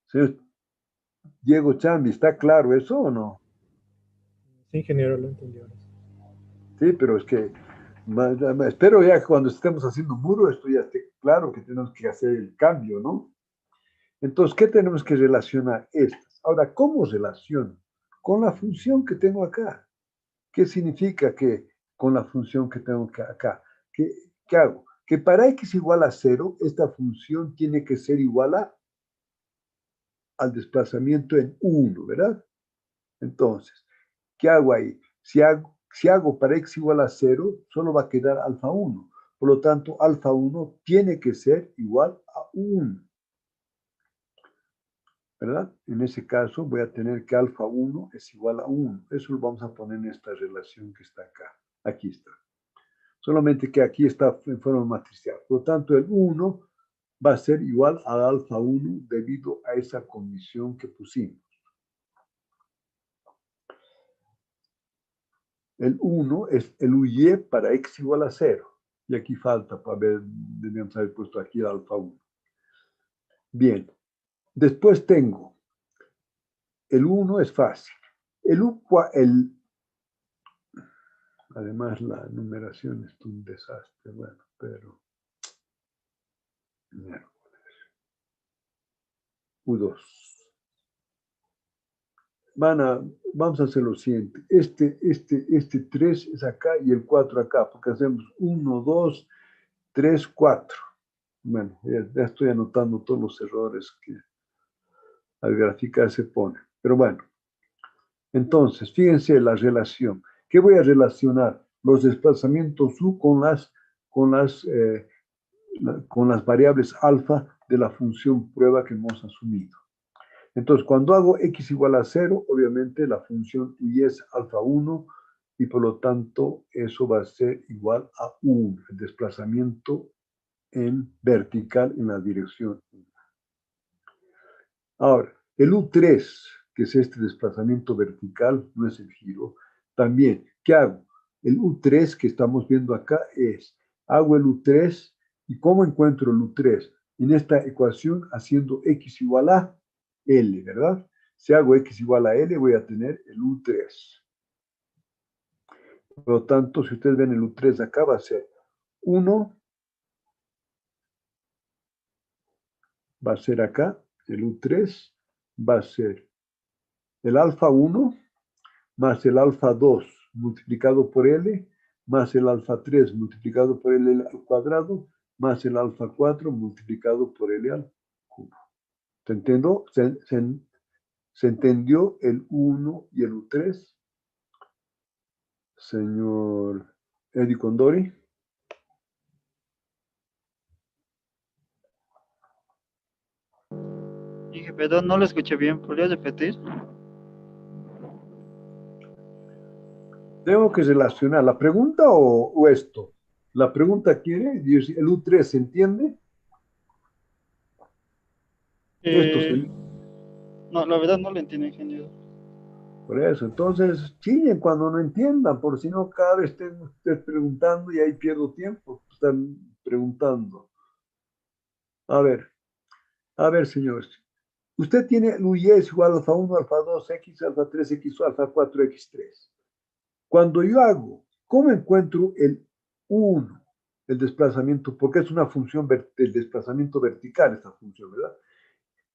Señor Diego Chambi, ¿está claro eso o no? Sí, ingeniero, lo entendió. Sí, pero es que espero ya que cuando estemos haciendo muro, esto ya esté claro que tenemos que hacer el cambio, ¿no? Entonces, ¿qué tenemos que relacionar estas? Ahora, ¿cómo relaciono? Con la función que tengo acá. ¿Qué significa que con la función que tengo acá? ¿Qué hago? Que para x igual a 0, esta función tiene que ser igual al desplazamiento en 1, ¿verdad? Entonces, ¿qué hago ahí? Si hago para x igual a 0, solo va a quedar alfa 1. Por lo tanto, alfa 1 tiene que ser igual a 1. ¿Verdad? En ese caso voy a tener que alfa 1 es igual a 1. Eso lo vamos a poner en esta relación que está acá. Aquí está. Solamente que aquí está en forma matricial. Por lo tanto, el 1 va a ser igual a alfa 1 debido a esa condición que pusimos. El 1 es el UY para x igual a 0. Y aquí falta para ver, debíamos haber puesto aquí el alfa 1. Bien. Después tengo, el 1 es fácil. Además, la numeración es un desastre. Bueno, pero... U2. Vamos a hacer lo siguiente. Este 3 es acá y el 4 acá, porque hacemos 1, 2, 3, 4. Bueno, ya estoy anotando todos los errores que al graficar se pone. Pero bueno, entonces, fíjense la relación. ¿Qué voy a relacionar? Los desplazamientos U con las variables alfa de la función prueba que hemos asumido. Entonces, cuando hago x igual a 0, obviamente la función y es alfa 1 y por lo tanto eso va a ser igual a 1, el desplazamiento en vertical en la dirección 1. Ahora, el U3, que es este desplazamiento vertical, no es el giro, también, ¿qué hago? El U3 que estamos viendo acá hago el U3, ¿y cómo encuentro el U3? En esta ecuación haciendo x igual a L, ¿verdad? Si hago x igual a L, voy a tener el U3. Por lo tanto, si ustedes ven el U3 acá, va a ser 1, va a ser acá, el U3 va a ser el alfa 1 más el alfa 2 multiplicado por L, más el alfa 3 multiplicado por L al cuadrado, más el alfa 4 multiplicado por L al cubo. ¿Se entendió? ¿Se entendió el 1 y el U3? Señor Eddie Condori. Dije, perdón, no lo escuché bien. ¿Podrías repetir? Tengo que relacionar la pregunta o esto. La pregunta quiere, el U3 ¿se entiende? No, la verdad no lo entiendo, ingeniero. Por eso, entonces chillen cuando no entiendan, por si no cada vez estén ustedes preguntando y ahí pierdo tiempo, están preguntando. A ver, señores. Usted tiene el UY es igual a alfa 1, alfa 2, X, alfa 3, X, alfa 4, X3. Cuando yo hago, ¿cómo encuentro el 1? El desplazamiento, porque es una función del desplazamiento vertical esta función, ¿verdad?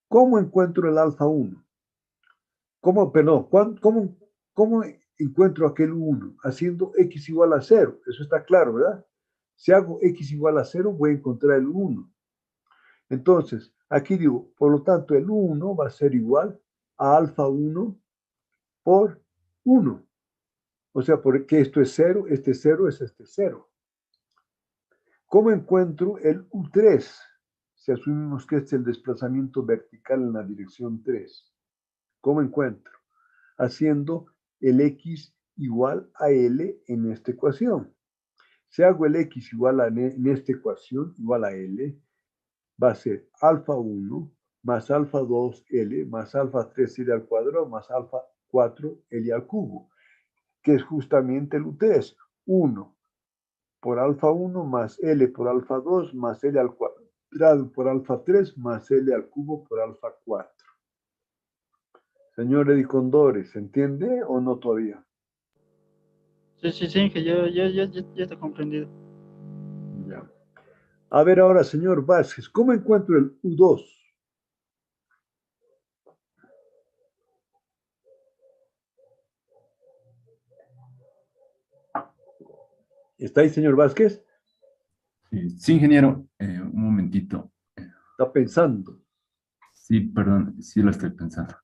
¿Cómo encuentro el alfa 1? ¿Cómo encuentro aquel 1? Haciendo x igual a 0. Eso está claro, ¿verdad? Si hago x igual a 0, voy a encontrar el 1. Entonces, aquí digo, por lo tanto, el 1 va a ser igual a alfa 1 por 1. O sea, porque esto es 0, este 0 es este 0. ¿Cómo encuentro el U3? Si asumimos que este es el desplazamiento vertical en la dirección 3. ¿Cómo encuentro? Haciendo el x igual a L en esta ecuación. Si hago el x igual a en esta ecuación, igual a L, va a ser alfa 1 más alfa 2 L más alfa 3 L al cuadrado más alfa 4 L al cubo, que es justamente el U3. 1 por alfa 1 más L por alfa 2 más L al cuadrado por alfa 3 más L al cubo por alfa 4. Señor Eddie Condori, ¿se entiende o no todavía? Sí, ingeniero, ya está comprendido. Ya. A ver ahora, señor Vázquez, ¿cómo encuentro el U2? ¿Está ahí, señor Vázquez? Sí, ingeniero, un momentito. Está pensando. Sí, perdón, sí lo estoy pensando.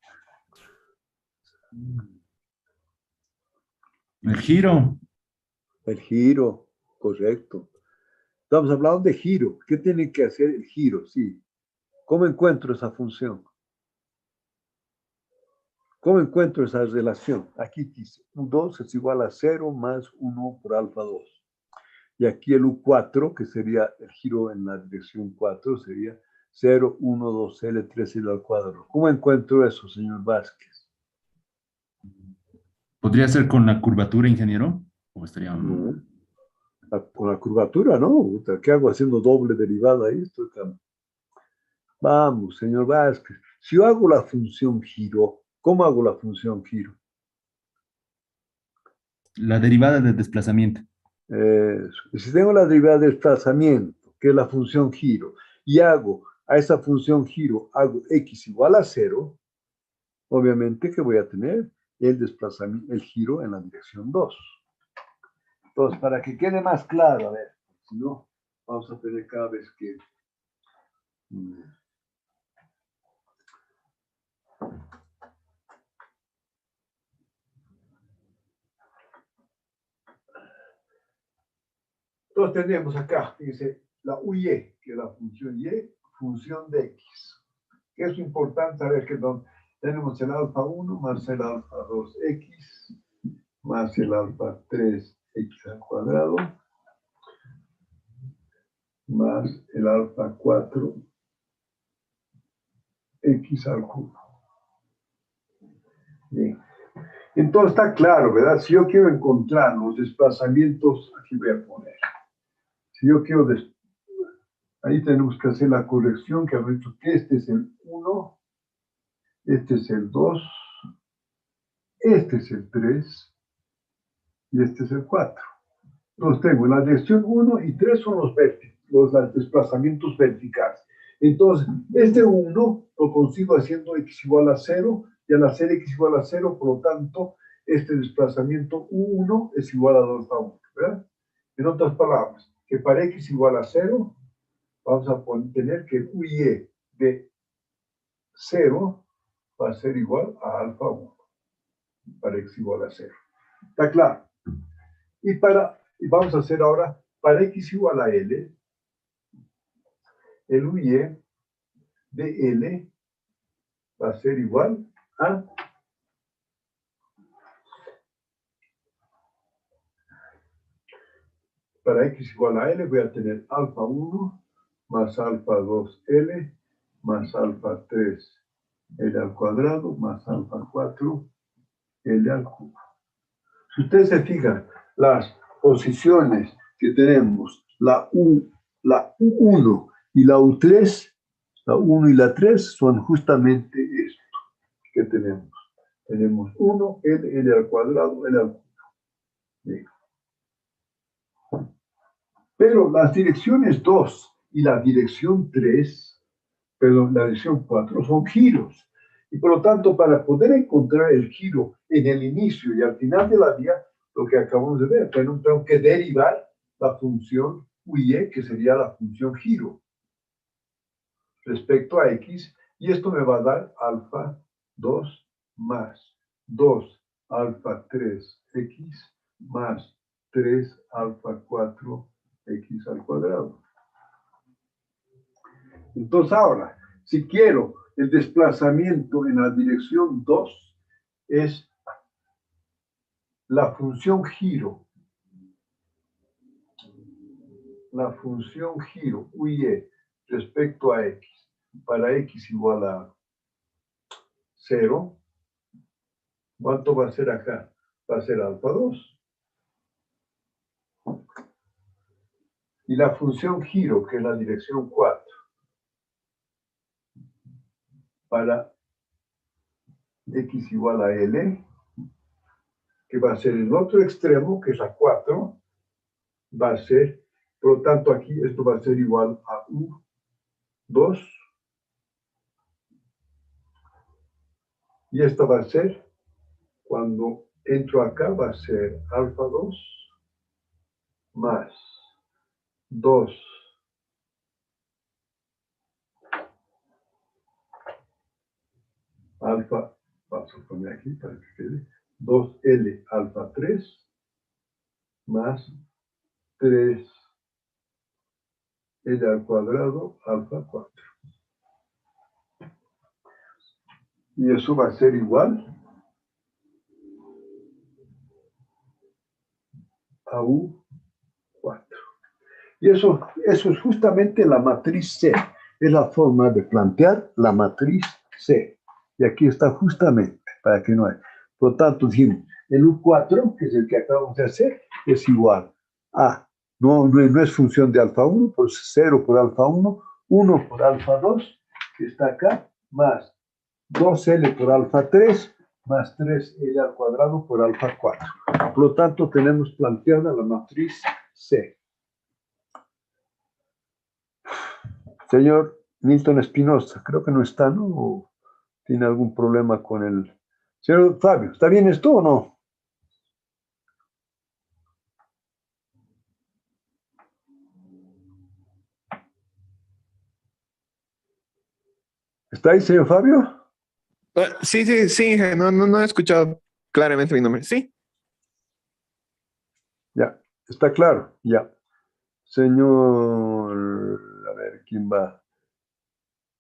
El giro. El giro, correcto. Estamos hablando de giro. ¿Qué tiene que hacer el giro? Sí. ¿Cómo encuentro esa función? ¿Cómo encuentro esa relación? Aquí dice, U2 es igual a 0 más 1 por alfa 2. Y aquí el U4, que sería el giro en la dirección 4, sería 0, 1, 2, L, 3L al cuadrado. ¿Cómo encuentro eso, señor Vázquez? ¿Podría ser con la curvatura, ingeniero? ¿O estaría... No. Con la curvatura, ¿no? ¿Qué hago haciendo doble derivada ahí? Vamos, señor Vázquez. Si yo hago la función giro, ¿cómo hago la función giro? La derivada del desplazamiento. Si tengo la derivada de desplazamiento, que es la función giro, y hago a esa función giro, hago x igual a 0, obviamente que voy a tener el desplazamiento, el giro en la dirección 2. Entonces, para que quede más claro, a ver, si no, vamos a tener cada vez que... Entonces tenemos acá, fíjense, la UY, que es la función Y, función de X. Que es importante saber que tenemos el alfa 1 más el alfa 2X más el alfa 3X al cuadrado más el alfa 4X al cubo. Bien. Entonces está claro, ¿verdad? Si yo quiero encontrar los desplazamientos, aquí voy a poner. Si yo quiero, ahí tenemos que hacer la corrección que hemos dicho que este es el 1, este es el 2, este es el 3 y este es el 4. Entonces tengo la dirección 1 y 3 son los desplazamientos verticales. Entonces, este 1 lo consigo haciendo x igual a 0 y al hacer x igual a 0, por lo tanto, este desplazamiento U1 es igual a 2 a 1, ¿verdad? En otras palabras, que para x igual a 0, vamos a tener que el UY de 0 va a ser igual a alfa 1, para x igual a 0. ¿Está claro? Y vamos a hacer ahora, para x igual a L, el UY de L va a ser igual a para x igual a L voy a tener alfa 1 más alfa 2L más alfa 3L al cuadrado más alfa 4L al cubo. Si ustedes se fijan, las posiciones que tenemos, la U1 y la U3, la 1 y la 3 son justamente esto que tenemos. Tenemos 1, L al cuadrado, L al cubo. Bien. Pero las direcciones 2 y la dirección 3, perdón, la dirección 4 son giros. Y por lo tanto, para poder encontrar el giro en el inicio y al final de la vía, lo que acabamos de ver, tengo que derivar la función UY, que sería la función giro, respecto a X, y esto me va a dar alfa 2 más 2 alfa 3X más 3 alfa 4X al cuadrado. Entonces ahora, si quiero el desplazamiento en la dirección 2, es la función giro. La función giro, UY, respecto a X. Para X igual a 0, ¿cuánto va a ser acá? Va a ser alfa 2. Y la función giro, que es la dirección 4, para X igual a L, que va a ser el otro extremo, que es la 4, va a ser, por lo tanto aquí esto va a ser igual a U2, y esto va a ser, cuando entro acá, va a ser alfa 2 más 2 alfa, vamos a poner aquí para que quede, 2L alfa 3 más 3L al cuadrado alfa 4. Y eso va a ser igual a U4. Y eso es justamente la matriz C. Es la forma de plantear la matriz C. Y aquí está justamente, para que no haya. Por lo tanto, dijimos, el U4, que es el que acabamos de hacer, es igual a, no es función de alfa 1, pues 0 por alfa 1, 1 por alfa 2, que está acá, más 2L por alfa 3, más 3L al cuadrado por alfa 4. Por lo tanto, tenemos planteada la matriz C. Señor Milton Espinosa, creo que no está, ¿no? ¿O tiene algún problema con el... Señor Fabio, ¿está bien esto o no? ¿Está ahí, señor Fabio? Sí, Inge, no he escuchado claramente mi nombre. Sí. Ya, está claro, ya. Señor, a ver, ¿quién va?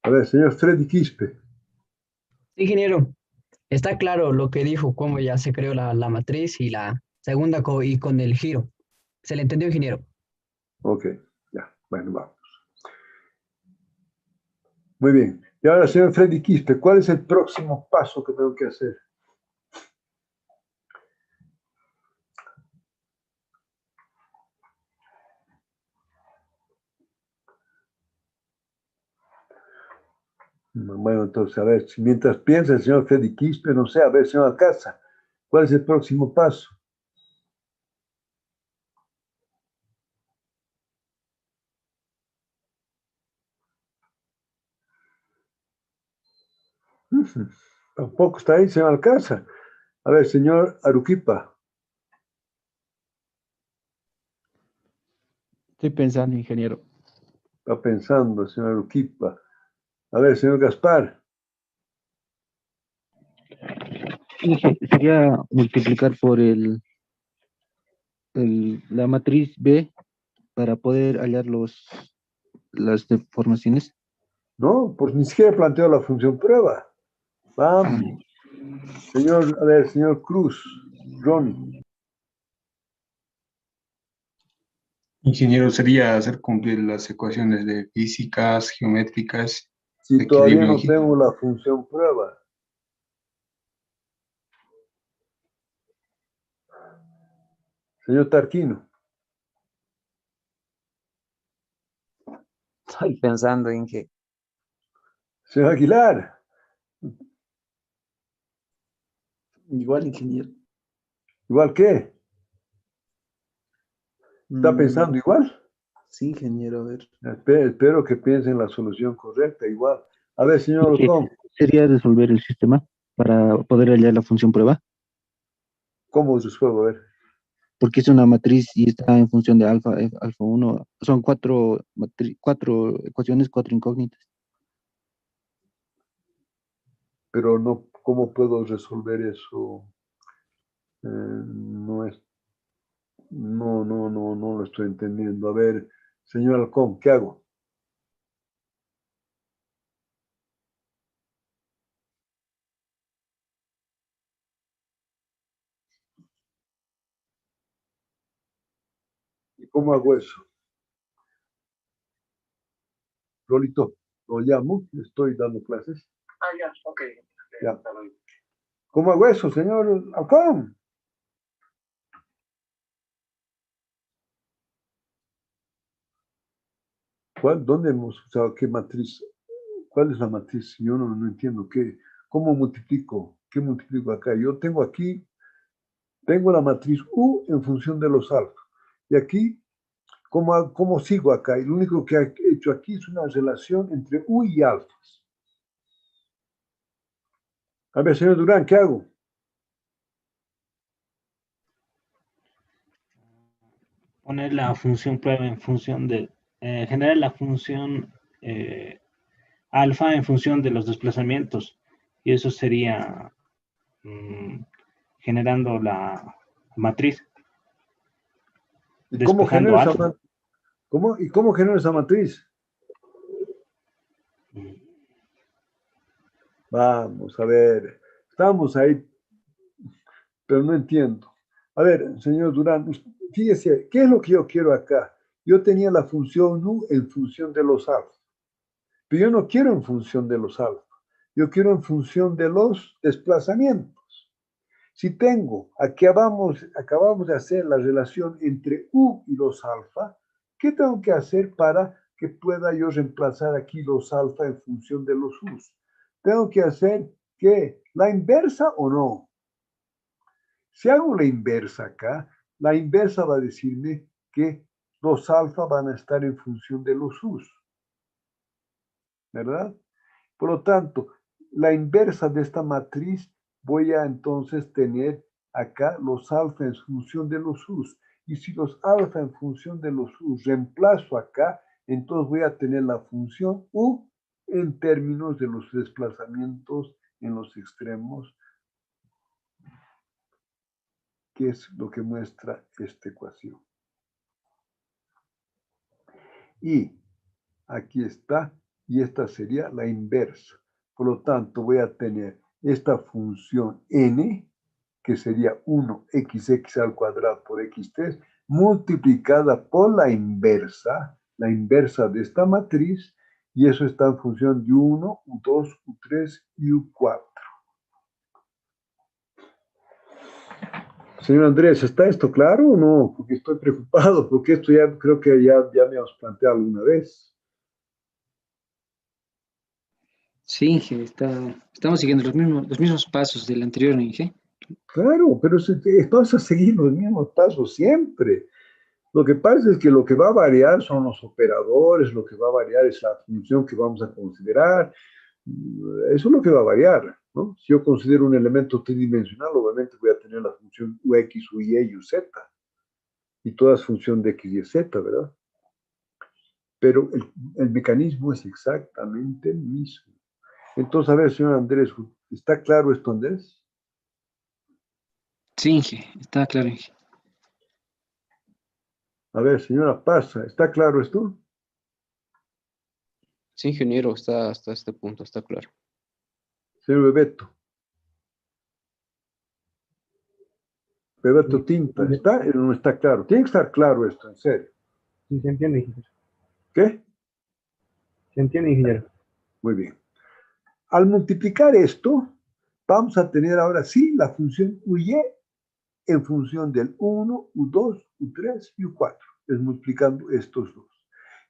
A ver, señor Freddy Quispe. Ingeniero, está claro lo que dijo, cómo ya se creó la matriz y la segunda y con el giro. ¿Se le entendió, ingeniero? Ok, ya, bueno, vamos. Muy bien. Y ahora, señor Freddy Quispe, ¿cuál es el próximo paso que tengo que hacer? Bueno, entonces, a ver, mientras piensa el señor Freddy Quispe, no sé, a ver, señor Alcázar, ¿cuál es el próximo paso? Tampoco está ahí, señor Alcázar. A ver, señor Aruquipa. Estoy pensando, ingeniero. Está pensando, señor Aruquipa. A ver, señor Gaspar. Sería multiplicar por la matriz B para poder hallar las deformaciones. No, pues ni siquiera planteo la función prueba. Vamos. Señor, a ver, señor Cruz, Ronnie. Ingeniero, sería hacer cumplir las ecuaciones de físicas, geométricas, Si de todavía equilibrio. no tengo la función prueba. Señor Tarquino. Estoy pensando en que Señor Aguilar. Igual, ingeniero. ¿Igual qué? ¿Está pensando igual? Sí, ingeniero, a ver. Espero que piense en la solución correcta, igual. A ver, señor ¿Qué Ocon, sería resolver el sistema para poder hallar la función prueba? ¿cómo resuelvo? A ver. Porque es una matriz y está en función de alfa, alfa 1. Son cuatro ecuaciones, cuatro incógnitas. Pero no, ¿cómo puedo resolver eso? No lo estoy entendiendo. A ver, señor Alcón, ¿qué hago? ¿Y cómo hago eso? Lolito, lo llamo, le estoy dando clases. Ya, ok. Ya. ¿Cómo hago eso, señor Alcón? ¿Dónde hemos usado qué matriz? ¿Cuál es la matriz? Yo no entiendo qué. ¿Cómo multiplico? ¿Qué multiplico acá? Yo tengo aquí Tengo la matriz U en función de los alfa. Y aquí, ¿cómo sigo acá? Y lo único que he hecho aquí es una relación entre U y alfas. A ver, señor Durán, ¿qué hago? Poner la función prueba en función de, generar la función alfa en función de los desplazamientos. Y eso sería generando la matriz. ¿Y cómo genero Despejando alfa. ¿Y cómo genero esa matriz? Vamos a ver. Estamos ahí, pero no entiendo. A ver, señor Durán, fíjese, ¿qué es lo que yo quiero acá? Yo tenía la función U en función de los alfa. Pero yo no quiero en función de los alfa. Yo quiero en función de los desplazamientos. Si tengo, acabamos de hacer la relación entre U y los alfa, ¿qué tengo que hacer para que pueda yo reemplazar aquí los alfa en función de los U's? Tengo que hacer, ¿qué? ¿La inversa o no? Si hago la inversa acá, la inversa va a decirme que los alfa van a estar en función de los U's, ¿verdad? Por lo tanto, la inversa de esta matriz voy a entonces tener acá los alfa en función de los U's. Y si los alfa en función de los U's reemplazo acá, entonces voy a tener la función U en términos de los desplazamientos en los extremos, que es lo que muestra esta ecuación. Y aquí está, y esta sería la inversa. Por lo tanto, voy a tener esta función n, que sería 1xx al cuadrado por x3, multiplicada por la inversa de esta matriz, y eso está en función de U1, U2, U3 y U4. Señor Andrés, ¿está esto claro o no? Porque estoy preocupado, porque esto ya creo que ya me hemos planteado alguna vez. Sí, Inge, estamos siguiendo los mismos pasos del anterior, Inge. Claro, pero vas a seguir los mismos pasos siempre. Lo que pasa es que lo que va a variar son los operadores, lo que va a variar es la función que vamos a considerar. Eso es lo que va a variar, ¿no? Si yo considero un elemento tridimensional, obviamente voy a tener la función ux, uy y uz. Y todas función de x y z, ¿verdad? Pero el mecanismo es exactamente el mismo. Entonces, a ver, señor Andrés, ¿está claro esto, Andrés? Sí, Inge, está claro, Inge. A ver, señora Pasa, ¿está claro esto? Sí, ingeniero, está hasta este punto, está claro. Señor Bebeto. Bebeto Tinta, ¿está o no está claro? Tiene que estar claro esto, en serio. Sí, se entiende, ingeniero. ¿Qué? Se entiende, ingeniero. Muy bien. Al multiplicar esto, vamos a tener ahora sí la función uy en función del 1, U2, U3 y U4. Es multiplicando estos dos.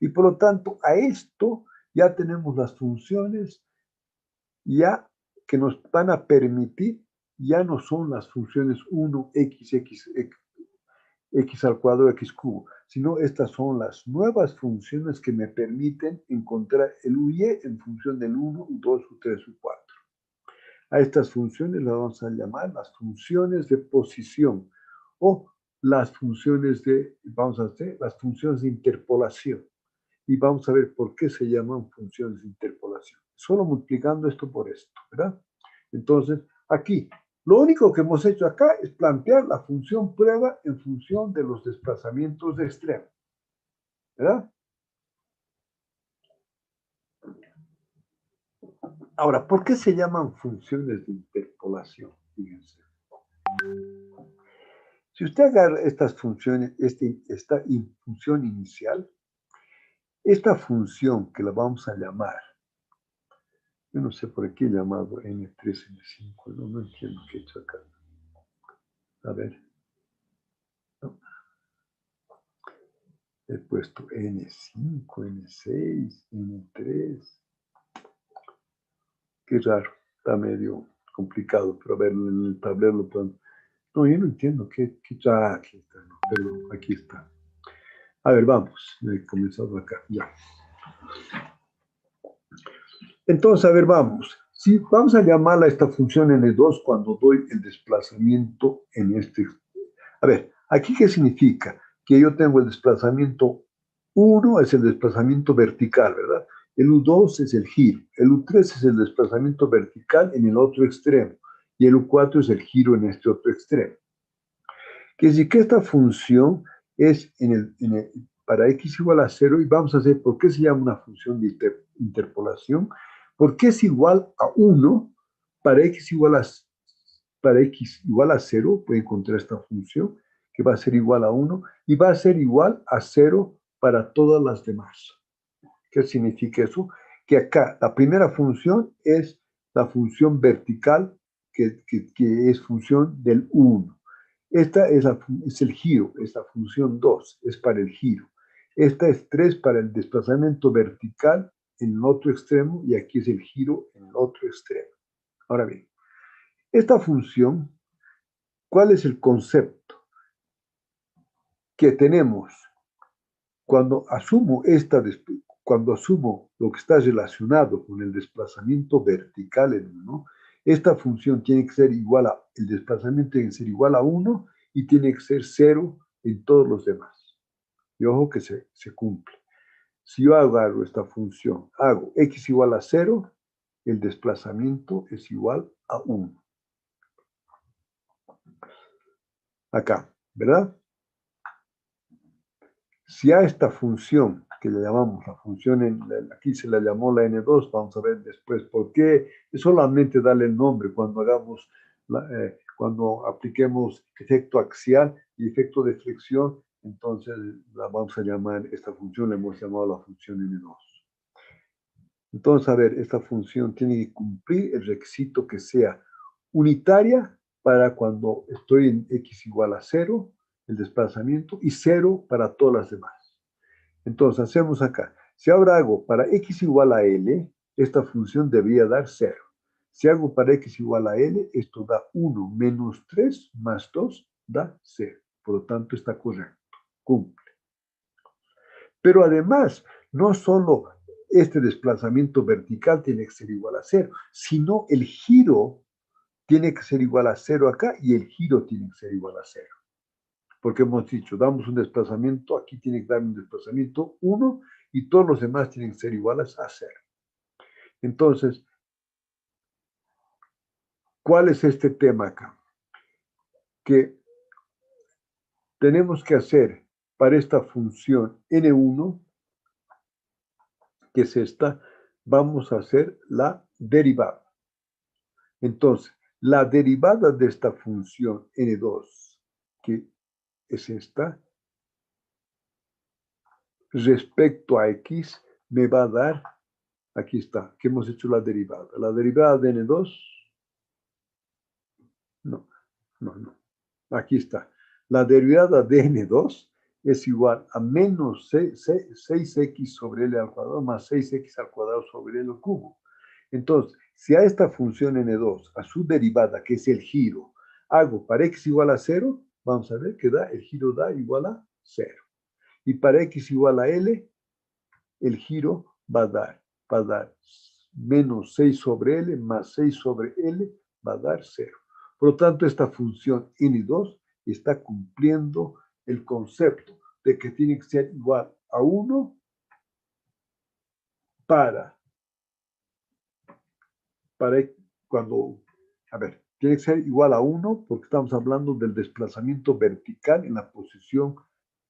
Y por lo tanto, a esto ya tenemos las funciones ya que nos van a permitir, ya no son las funciones 1, x al cuadrado, x cubo, sino estas son las nuevas funciones que me permiten encontrar el uy en función del 1, U2, U3, U4. A estas funciones las vamos a llamar las funciones de posición o las funciones de, vamos a hacer, las funciones de interpolación. Y vamos a ver por qué se llaman funciones de interpolación. Solo multiplicando esto por esto, ¿verdad? Entonces, aquí, lo único que hemos hecho acá es plantear la función prueba en función de los desplazamientos de extremo, ¿verdad? Ahora, ¿por qué se llaman funciones de interpolación? Fíjense. Si usted agarra estas funciones, esta función inicial, esta función que la vamos a llamar, yo no sé por qué he llamado N3, N5, no entiendo qué he hecho acá. A ver. No. He puesto N5, N6, N3. Qué raro, está medio complicado, pero a ver, en el tablero lo puedo. No, yo no entiendo. Aquí está, no, perdón, aquí está. A ver, vamos. He comenzado acá, ya. Entonces, a ver, vamos. Si vamos a llamarla esta función n2 cuando doy el desplazamiento en este. A ver, ¿aquí qué significa? Que yo tengo el desplazamiento 1 es el desplazamiento vertical, ¿verdad? El U2 es el giro. El U3 es el desplazamiento vertical en el otro extremo. Y el U4 es el giro en este otro extremo. Quiere decir que esta función es para x igual a 0, y vamos a hacer, ¿por qué se llama una función de interpolación? Porque es igual a 1 para x igual a 0, puede encontrar esta función, que va a ser igual a 1, y va a ser igual a 0 para todas las demás. ¿Qué significa eso? Que acá la primera función es la función vertical, que es función del 1. Esta es el giro, esta función 2 es para el giro. Esta es 3 para el desplazamiento vertical en el otro extremo, y aquí es el giro en el otro extremo. Ahora bien, esta función, ¿cuál es el concepto? Que tenemos cuando asumo lo que está relacionado con el desplazamiento vertical en 1, esta función tiene que ser el desplazamiento tiene que ser igual a 1 y tiene que ser 0 en todos los demás. Y ojo que se cumple. Si yo agarro esta función, hago x igual a 0, el desplazamiento es igual a 1. Acá, ¿verdad? Si a esta función, que le llamamos la función, aquí se la llamó la N2, vamos a ver después por qué, es solamente darle el nombre cuando apliquemos efecto axial y efecto de flexión, entonces la vamos a llamar, esta función la hemos llamado la función N2. Entonces, a ver, esta función tiene que cumplir el requisito que sea unitaria para cuando estoy en x igual a 0, el desplazamiento, y 0 para todas las demás. Entonces, hacemos acá. Si ahora hago para x igual a l, esta función debería dar 0. Si hago para x igual a l, esto da 1 menos 3 más 2 da 0. Por lo tanto, está correcto. Cumple. Pero además, no solo este desplazamiento vertical tiene que ser igual a 0, sino el giro tiene que ser igual a 0 acá, y el giro tiene que ser igual a 0. Porque hemos dicho, damos un desplazamiento, aquí tiene que dar un desplazamiento 1, y todos los demás tienen que ser iguales a 0. Entonces, ¿cuál es este tema acá? Que tenemos que hacer para esta función n1, que es esta, vamos a hacer la derivada. Entonces, la derivada de esta función n2, que es esta, respecto a x, me va a dar, aquí está, que hemos hecho la derivada. La derivada de n2, no, aquí está. La derivada de n2 es igual a menos 6x sobre l al cuadrado más 6x al cuadrado sobre l al cubo. Entonces, si a esta función n2, a su derivada, que es el giro, hago para x igual a 0, vamos a ver que el giro da igual a 0. Y para x igual a l, el giro va a dar menos 6 sobre l más 6 sobre l, va a dar 0. Por lo tanto, esta función n2 está cumpliendo el concepto de que tiene que ser igual a 1 para cuando, a ver, tiene que ser igual a 1 porque estamos hablando del desplazamiento vertical en la posición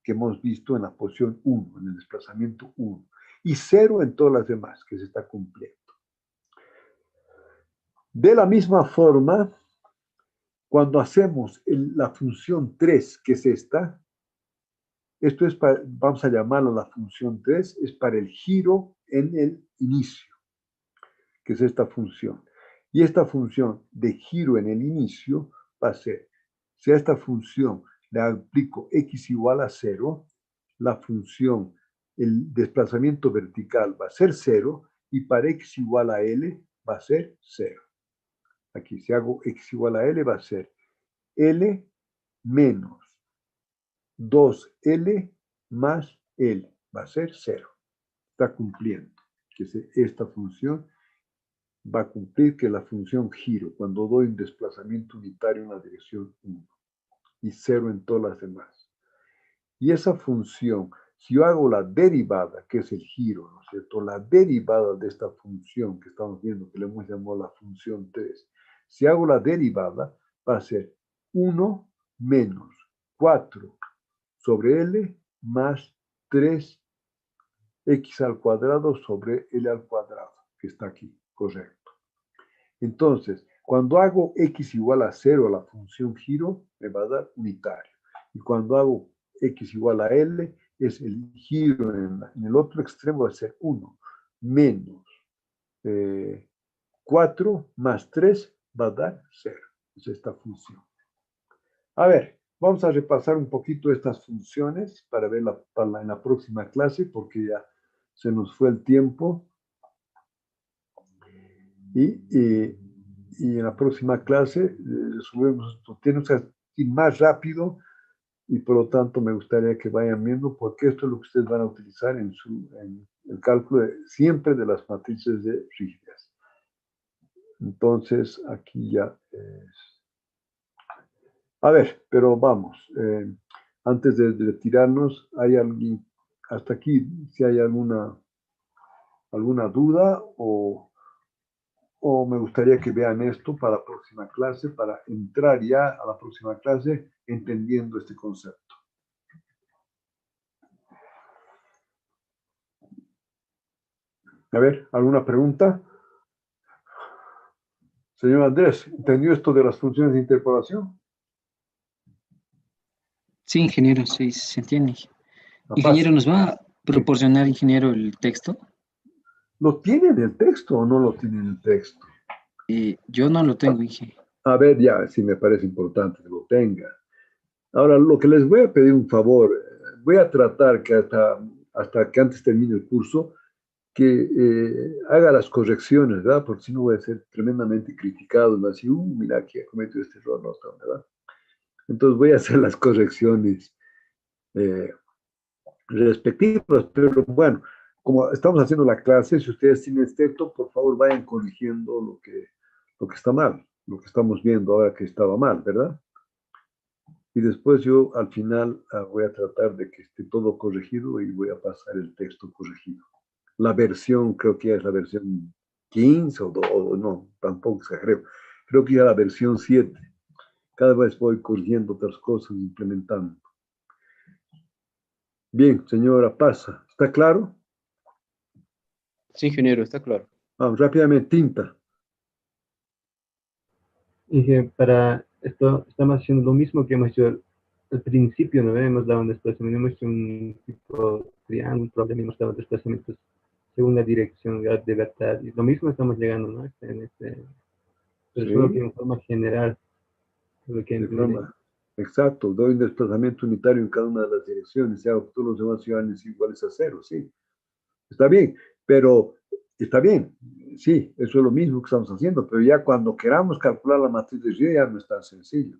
que hemos visto en la posición 1, en el desplazamiento 1. Y 0 en todas las demás, que se está cumpliendo. De la misma forma, cuando hacemos la función 3, que es esta, esto es para, vamos a llamarlo la función 3, es para el giro en el inicio, que es esta función. Y esta función de giro en el inicio va a ser, si a esta función le aplico x igual a 0, la función, el desplazamiento vertical va a ser 0, y para x igual a l va a ser 0. Aquí, si hago x igual a l, va a ser L menos 2L más L. Va a ser 0. Está cumpliendo. Que esta función va a cumplir que la función giro cuando doy un desplazamiento unitario en la dirección 1 y 0 en todas las demás. Y esa función, si yo hago la derivada, que es el giro, ¿no es cierto? La derivada de esta función que estamos viendo, que le hemos llamado la función 3, si hago la derivada, va a ser 1 menos 4 sobre L más 3x al cuadrado sobre L al cuadrado, que está aquí, correcto. Entonces, cuando hago x igual a 0 a la función giro, me va a dar unitario. Y cuando hago x igual a L, es el giro en el otro extremo, va a ser 1 menos 4 más 3 va a dar 0. Es esta función. A ver, vamos a repasar un poquito estas funciones para verla en la próxima clase, porque ya se nos fue el tiempo. Y en la próxima clase resolvemos esto. Tenemos que ir más rápido y por lo tanto me gustaría que vayan viendo, porque esto es lo que ustedes van a utilizar en el cálculo siempre de las matrices de rígidas. Entonces, aquí ya es... A ver, pero vamos. Antes de retirarnos, ¿hay alguien hasta aquí, si hay alguna duda o me gustaría que vean esto para la próxima clase, para entrar ya a la próxima clase entendiendo este concepto? A ver, ¿alguna pregunta? Señor Andrés, ¿entendió esto de las funciones de interpolación? Sí, ingeniero, sí, se entiende. Ingeniero, ¿nos va a proporcionar, ingeniero, el texto? ¿Lo tiene en el texto o no lo tiene en el texto? Yo no lo tengo, ingeniero. A ver, ya, sí me parece importante que lo tenga. Ahora, lo que les voy a pedir un favor, voy a tratar que hasta que antes termine el curso, que haga las correcciones, ¿verdad? Porque si no voy a ser tremendamente criticado, ¿no? Así, mira, aquí ha cometido este error, no está, ¿verdad? Entonces voy a hacer las correcciones respectivas, pero bueno, como estamos haciendo la clase, si ustedes tienen este texto, por favor vayan corrigiendo lo que está mal, lo que estamos viendo ahora que estaba mal, ¿verdad? Y después yo al final voy a tratar de que esté todo corregido y voy a pasar el texto corregido. La versión, creo que ya es la versión 15 o no, tampoco exagero. Creo que ya la versión 7. Cada vez voy corrigiendo otras cosas, implementando. Bien, señora Pasa, ¿está claro? Sí, ingeniero, está claro. Vamos, rápidamente, tinta. Y para esto estamos haciendo lo mismo que hemos hecho al principio, ¿no? Hemos dado un desplazamiento, hemos hecho un tipo triángulo, un problema, hemos dado desplazamientos según la dirección de verdad. Y lo mismo estamos llegando, ¿no? Pero solo que en forma general. Exacto, doy un desplazamiento unitario en cada una de las direcciones, y hago que todos los demás sean iguales a 0, sí. Está bien, pero está bien, sí, eso es lo mismo que estamos haciendo, pero ya cuando queramos calcular la matriz de Rie ya no es tan sencillo.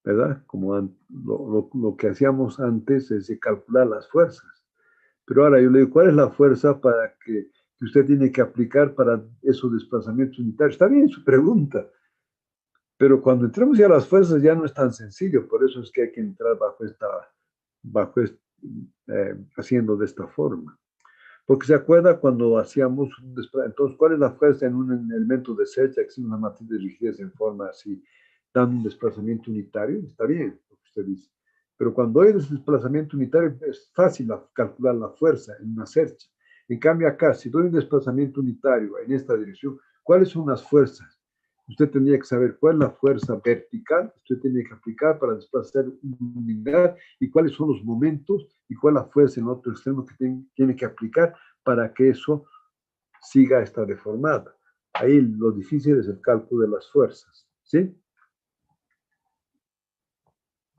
¿Verdad? Como lo que hacíamos antes es de calcular las fuerzas. Pero ahora yo le digo, ¿cuál es la fuerza para que usted tiene que aplicar para esos desplazamientos unitarios? Está bien su pregunta, pero cuando entremos ya a las fuerzas ya no es tan sencillo, por eso es que hay que entrar haciendo de esta forma. Porque se acuerda cuando hacíamos un desplazamiento, entonces, ¿cuál es la fuerza en un elemento de Z que es una matriz de rigidez en forma así, dando un desplazamiento unitario? Está bien lo que usted dice. Pero cuando hay desplazamiento unitario es fácil calcular la fuerza en una cercha. En cambio acá, si doy un desplazamiento unitario en esta dirección, ¿cuáles son las fuerzas? Usted tendría que saber cuál es la fuerza vertical que usted tiene que aplicar para desplazar una unidad y cuáles son los momentos y cuál es la fuerza en otro extremo que tiene que aplicar para que eso siga esta deformada. Ahí lo difícil es el cálculo de las fuerzas, ¿sí?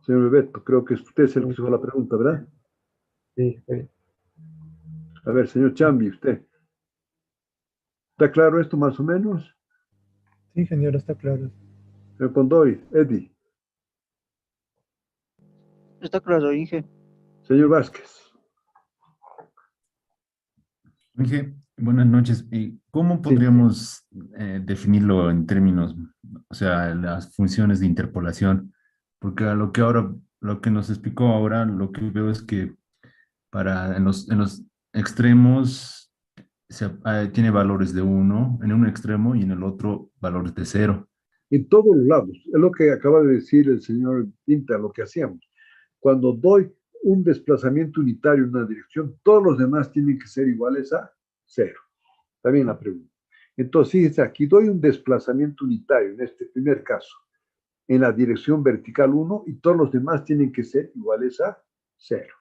Señor Beto, creo que usted es el que hizo la pregunta, ¿verdad? Sí, está bien. A ver, señor Chambi, usted. ¿Está claro esto más o menos? Sí, ingeniero, está claro. Señor Condoy, Eddie. Está claro, Inge. Señor Vázquez. Inge, buenas noches. ¿Cómo podríamos definirlo en términos, o sea, las funciones de interpolación? Porque a lo que nos explicó ahora, lo que veo es que en los extremos tiene valores de 1 en un extremo y en el otro valores de 0. En todos los lados. Es lo que acaba de decir el señor Pinta, lo que hacíamos. Cuando doy un desplazamiento unitario en una dirección, todos los demás tienen que ser iguales a 0. Está bien la pregunta. Entonces, fíjense, aquí doy un desplazamiento unitario, en este primer caso, en la dirección vertical 1, y todos los demás tienen que ser iguales a 0.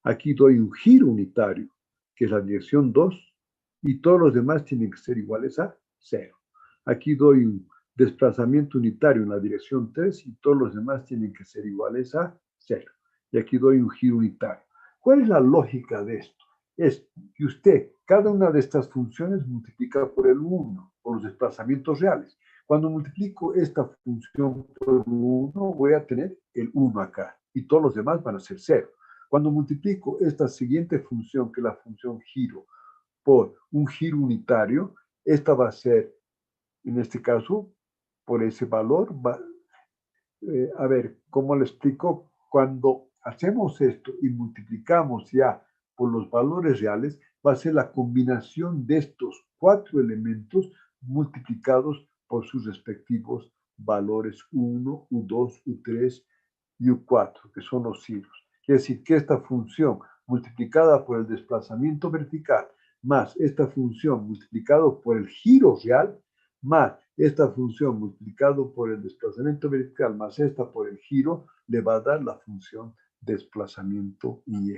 Aquí doy un giro unitario, que es la dirección 2, y todos los demás tienen que ser iguales a 0. Aquí doy un desplazamiento unitario en la dirección 3, y todos los demás tienen que ser iguales a 0. Y aquí doy un giro unitario. ¿Cuál es la lógica de esto? Es que usted, cada una de estas funciones multiplica por el 1, por los desplazamientos reales. Cuando multiplico esta función por 1, voy a tener el 1 acá, y todos los demás van a ser 0. Cuando multiplico esta siguiente función, que es la función giro, por un giro unitario, esta va a ser, en este caso, por ese valor. A ver, ¿cómo le explico? Cuando hacemos esto y multiplicamos ya por los valores reales, va a ser la combinación de estos 4 elementos multiplicados por sus respectivos valores U1, U2, U3 y U4, que son los giros. Quiere decir que esta función multiplicada por el desplazamiento vertical más esta función multiplicado por el giro real más esta función multiplicado por el desplazamiento vertical más esta por el giro le va a dar la función desplazamiento y.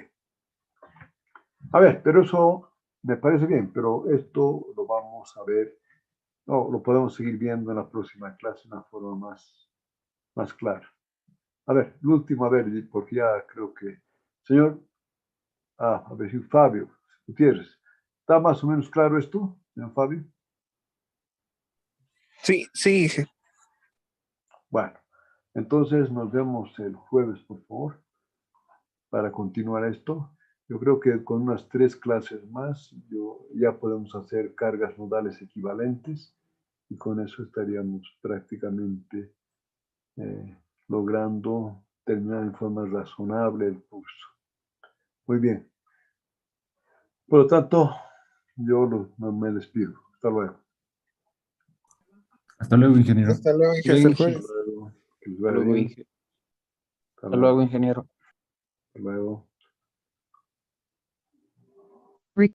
A ver, pero eso me parece bien, pero esto lo vamos a ver, no, lo podemos seguir viendo en la próxima clase de una forma más clara. A ver, el último, a ver, porque ya creo que, señor, a ver, Fabio Gutiérrez, ¿está más o menos claro esto, señor Fabio? Sí, sí. Bueno, entonces nos vemos el jueves, por favor, para continuar esto. Yo creo que con unas 3 clases más ya podemos hacer cargas modales equivalentes y con eso estaríamos prácticamente logrando terminar en forma razonable el curso. Muy bien. Por lo tanto, yo me despido. Hasta luego. Hasta luego, ingeniero. Hasta luego, Inge. Hasta el jueves. Hasta luego, ingeniero. Hasta luego.